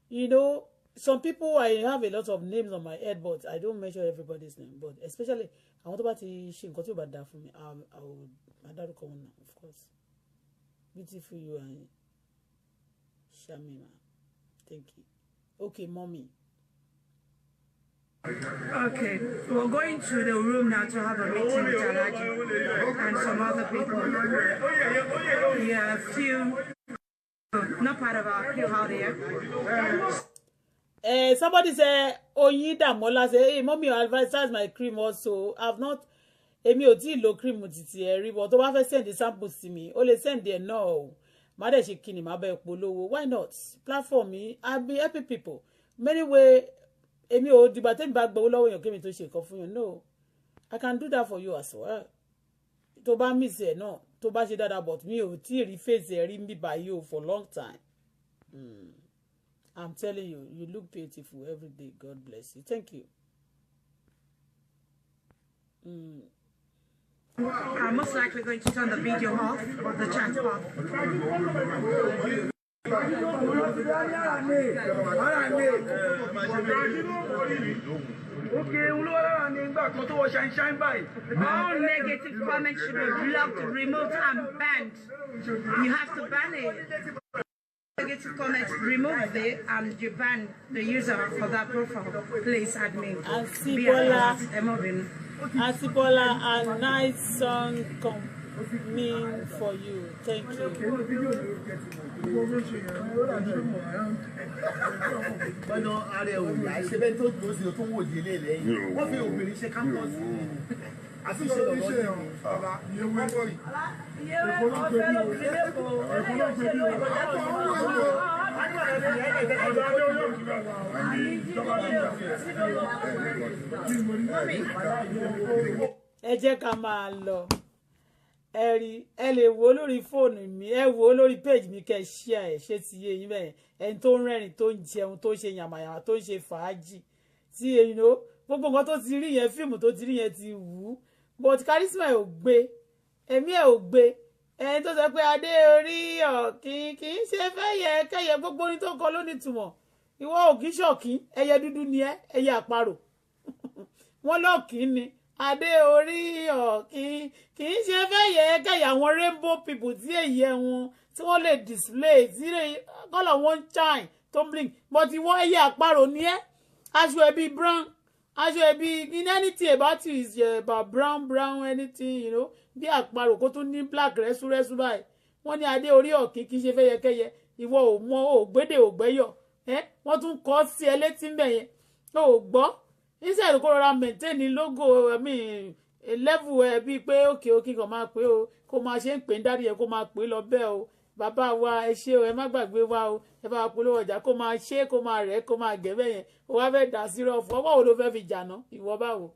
Speaker 1: you know, some people I have a lot of names on my head, but I don't mention everybody's name. But especially, I want about to share got about that for me. I will. I don't come now, of course. Beautiful you and Shamima. Thank you. Okay, mommy.
Speaker 2: Okay, we're going to the room now to have a meeting with Alaji and some other people. Yeah, a few, not part of our queue out here.
Speaker 1: Somebody say, Oyin Damola say, hey, mommy, you advertise my cream also. I've not, èmi ò tí lo cream títí ẹ rí, but tó bá fẹ́ send the samples to me, ó lè send there no. Má dẹ̀ ṣe kíni, má bẹ̀ polówó. Why not? Platform me, I'll be helping people. Many way, èmi ò dìgbà tẹ́mi bá gbowó lọ́wọ́ èèyàn kémi tó ṣe nǹkan fún yín. No, I can do that for you as well. Tó bá miss ẹ̀ náà, tó bá ṣe dáadáa, but mi ò tí rí face ẹ̀ rí mi by you for long time. I'm telling you, you look beautiful every day. God bless you. Thank you.
Speaker 2: I'm most likely going to turn the video off or the chat off. All negative comments should be blocked, removed, and banned. You have to ban it. Negative comments, remove it, and you ban the user for that profile. Please, admin.
Speaker 1: Asibola, a nice song coming for you. Thank you.
Speaker 6: Bọ́lá ààrẹ òyà ìṣẹ́bẹ́ tó gbòó sí tó wò di ilé lẹ́yìn. Wọ́n fi obìnrin ṣe kámpọ́ọ̀sì ní àfihàn lọ́wọ́ ní bàbá ìyẹ̀wò ẹ̀kọ́ yìí. Ìyẹ̀wò ọ̀fẹ́ lóbìnrin lẹ́kọ̀ọ́.
Speaker 1: Ẹ jẹ́ ká máa lọ. ẹ rí ẹ lè wo lórí fóònù mi ẹ wo lórí péjì mi kẹ́ share ẹ ṣé ti yé yín bẹ́ẹ̀ ẹni tó ń rẹ́rìn tó ń jẹun tó ń ṣe yàmàyàmà tó ń ṣe fàájì tí èyí ló gbogbo nǹkan tó ti rí yẹn fíìmù tó ti rí yẹn ti wù ú but charisma ẹ ò gbé ẹ̀mí ẹ ò gbé ẹni tó sọ pé adé orí ọ̀kín kì í ṣe fẹ́ yẹ kẹ́yẹ gbogbo orin tó kọ ló nítumọ̀ ìwọ òkín ṣọ̀kín ẹyẹ dúdú ni ẹ ẹyẹ àparò wọn lọ́ọ̀kín ni adé orí ọ̀kín kì í ṣe fẹ́ yẹ kẹ́yẹ àwọn rainbow people tí èyí ẹ wọn tí wọ́n lè display tí kọ́lọ̀ wọn shine tó blink but ìwọ ẹyẹ àparò ni ẹ aṣọ ẹbí brown aṣọ ẹbí in anything about you is about brown anything you know bí àparò kó tún ní black rẹ́súrẹ́sú báyìí wọ́n ní adé orí ọ̀kín kì í ṣe fẹ́ yẹ kẹ́yẹ ìwọ ò mọ ògbédè ògbẹ́yọ̀ wọ́n tún kọ́ sí ẹ létí ńbẹ̀ yẹn ò gbọ́ instead kó rọra maintain logo level ẹ bíi pé òkè kan máa pé o kó máa ṣe ń pè ń dárí ẹ kó máa pè lọ bẹ́ẹ̀ o bàbá wa ẹ ṣé o ẹ má gbàgbé wa o ẹ bá wa polówó ọjà kó máa ṣe kó máa rẹ̀ kó máa gẹ̀ bẹ́ẹ̀ yẹn o wá fẹ́ dà sí rọ̀fù ọwọ́ wo ló fẹ́ fi jàná ìwọ báwo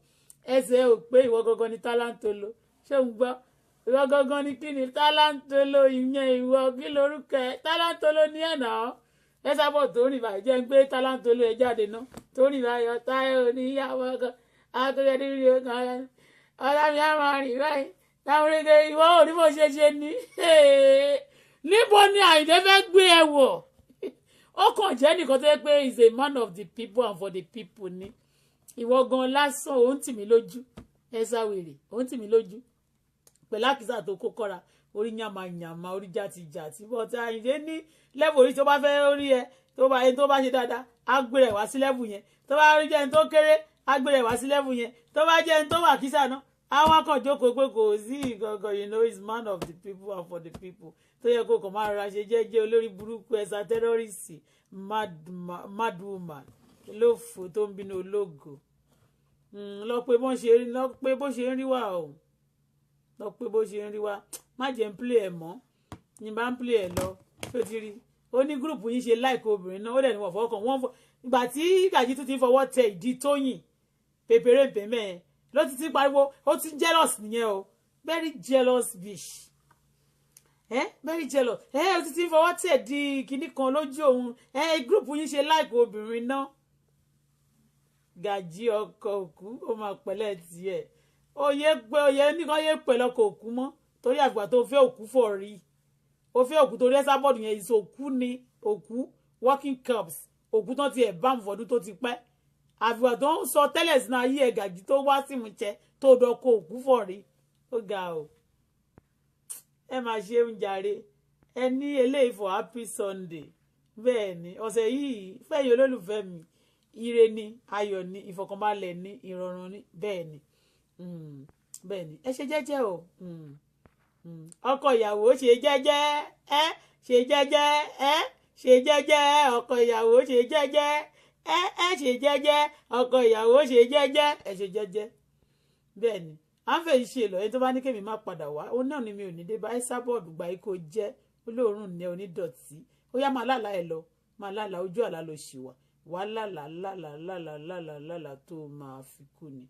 Speaker 1: ẹsẹ̀ ò pé ìwọ gangan ni tálántolo ṣé ń gbọ́ ìwọ gangan ni kí ni tálántolo ìyẹn ìwọ kí lorúkọ ẹ tálántolo ní ẹ̀ náà ẹ sábọ̀ tó rìn báyìí jẹ́ ń gbé tálántolo ẹ jáde ná tó rìn báyìí ọ̀tá ẹ ò ní yàwó kan akérè níbi kan ọ̀tá mi á máa rìn báyìí táwọn oríkè ìwọ ò ní bó ṣe ní níbo ni Àyìndé fẹ́ gbé ẹ wọ̀ ó kàn jẹ́ nìkan tó yẹ pé is a man of the people and for the people ni ìwọ gan lásán òun tì mí lójú ẹ sáwèrè òun tì mí lójú pẹ̀lú àkísà tó kó kọ́ra orí yàmàyàmà orí jàtìjàtì bọ́tà Àyìndé ní lẹ́bù orí tó bá fẹ́ orí ẹ tó bá ṣe dáadáa á gbé rẹ̀ wá sí lẹ́bù yẹn tó bá rí jẹ́ ẹni tó kéré á gbé rẹ̀ wá sí lẹ́bù yẹn tó bá jẹ́ ẹni tó wà kísà náà àwọn akànjókòó pé kò sí ìgangan you know is man of the people and for the people tó yẹ kó kàn máa ra ṣe jẹ́jẹ́ olórí burúkú ẹ̀sà tẹ́rọ́rìsì mad woman lófo tó ń bínú ológo lọ pé bó ṣe ń rí wà o lọ pé bó ṣe ń rí wà má jẹ́ ń play ẹ̀ mọ́ ní bá ń play ẹ̀ lọ tó ti rí ó ní gúrùpù yín ṣe láìkó obìnrin náà ó dẹ̀ ní wọ́n fọwọ́ kàn wọ́n ìgbà tí Gàjí tún ti fọwọ́ tẹ ìdí Tóyìn pépéré pèmẹ́ ẹ̀ ló ti pariwo ó ti jealous nìyẹn o very jealous bitch very jealous ó ti fọwọ́ tẹ̀ di kinní kan lójú òun gúrùpù yín ṣe láìkó obìnrin náà Gàjí ọkọ òkú ó máa pẹ̀lẹ́ tiẹ̀ oyè nìkan yé pẹ̀lú ọkọ òkú mọ́ torí àgbà tó fẹ́ òkú fọ̀ rí o fẹ́ òkú torí ẹ́sà bọ́ọ̀dù yẹn ìṣe òkú ni òkú working cups òkú tán ti ẹ̀ bá mu fọdún tó ti pẹ́ àfìwà tó ń sọ tẹ́lẹ̀ sínú ayé ẹ̀ Gàjí tó wá sí mu jẹ tó dọkọ òkú fọ̀ rí ó ga o ẹ máa ṣe ń jàre ẹ ní eléyìí for happy Sunday bẹ́ẹ̀ ni ọ̀sẹ̀ yìí fẹ́yìn olólùfẹ́ mi ire ni ayọ̀ ni ìfọ̀kànbalẹ̀ ni ìrọ̀rùn ni bẹ́ẹ̀ ni bẹ́ẹ̀ ni ẹ ṣe jẹ́jẹ́ o ọkọ ìyàwó ṣe jẹ́jẹ́ ṣe jẹ́jẹ́ ṣe jẹ́jẹ́ ọkọ ìyàwó ṣe jẹ́jẹ́ ṣe jẹ́jẹ́ ọkọ ìyàwó ṣe jẹ́jẹ́ ẹ ṣe jẹ́jẹ́ bẹ́ẹ̀ ni à ń fẹ́ ṣe lọ ẹni tó bá ní kémi má padà wá ó náà ni mi ò ní dé bá ẹ́sà bọ́ọ̀dù gba ikó jẹ́ olóòórùn ní onídọ̀tí ó yá máa lálàá ẹ lọ máa lálàá ojú àlá ló ṣì wà wá lálàá tó máa fi kú ni.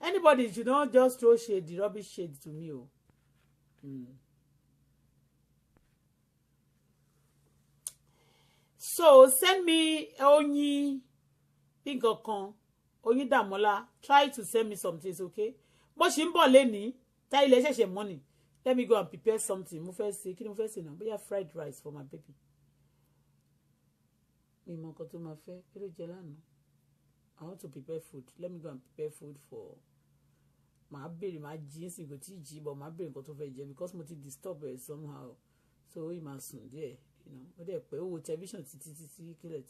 Speaker 1: Anybody should not just throw shade, the rubbish shade to me. So send me Oyin Pinkokan, Oyin Damola. Try to send me some things, okay? But she mbọ leni, ta ilé ṣẹ̀ṣẹ̀ money. Let me go and prepare something. Mo fẹ́ ṣe, kí ni mo fẹ́ ṣe now? Bóyá fried rice for my baby. Mi mọ nǹkan tó máa fẹ́, kí ló jẹ lánàá? I want to prepare food. Let me go and prepare food for my baby. My jeans go TG, but my baby got to veg because mo ti disturb her somehow. So he must soon there, you know. But there, oh, television, kill it,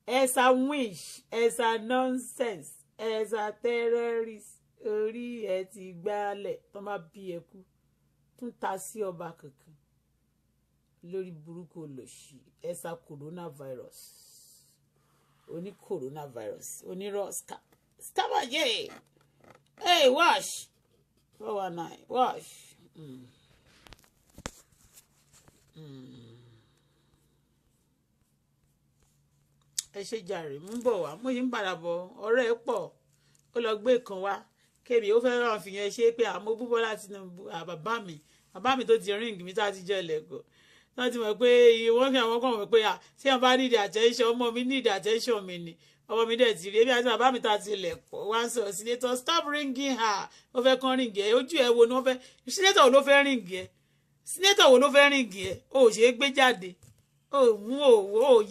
Speaker 1: as a wish, as a nonsense, as a terrorist. Orí ẹ ti gbálẹ̀ tó má bí ẹkú tún ta sí ọba kankan lórí burúkú olóṣì ẹ̀sà coronavirus oní coronavirus oní rọ́ọ̀sì scamaje hey wash 419 wash ẹ ṣe jàre mú bọ̀ wá mo yìí ń padà bọ̀ ọ̀rẹ́ ẹ pọ̀ ó lọ gbé kan wá kébì ó fẹ́ẹ́ ràn fìyẹn ṣe pé àmọ́ Bọ́lá Tinubu bàbá mi tó ti ríǹgì mi tá a ti jẹ́ ẹlẹ́kọ̀ọ́ wọ́n ti mọ̀ pé wọ́n fi àwọn kan mọ̀ pé tí wọ́n bá nídìí attention ọmọ mi nídìí attention mi ni ọmọ mi dẹ̀ ti rí ebi àti bàbá mi tá a ti lẹ̀kọ́ wá ń sọ senator stop ringing her ó fẹ́ kán ríǹgì ẹ ojú ẹ wo ni wọ́n fẹ́ senator wo ló fẹ́ ríǹgì ẹ senator wo ló fẹ́ ríǹgì ẹ o ò ṣe é gbé jáde o mú o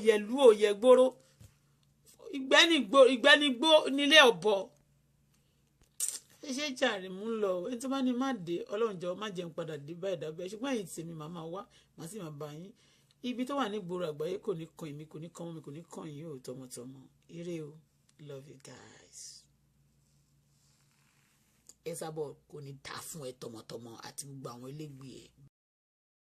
Speaker 1: yẹlu o yẹ gbóró ìgbẹ́nigbó nílé ọ̀bọ ṣe jàre mú lọ ẹni tó bá ní má dé ọlọ́run jọ má jẹun padà dé báyìí dábẹ́ ṣùgbọ́n ẹ̀yìn tèmi màá máa wá màá sì máa bá yín ibi tó wà ní ìgboro àgbáyé kò ní kan èmi kò ní kan mi kò ní kan yín o tọmọtọmọ ire o love you guys. Esabod kò ní dá fún ẹ tọmọtọmọ àti gbogbo àwọn elégbèé ẹ.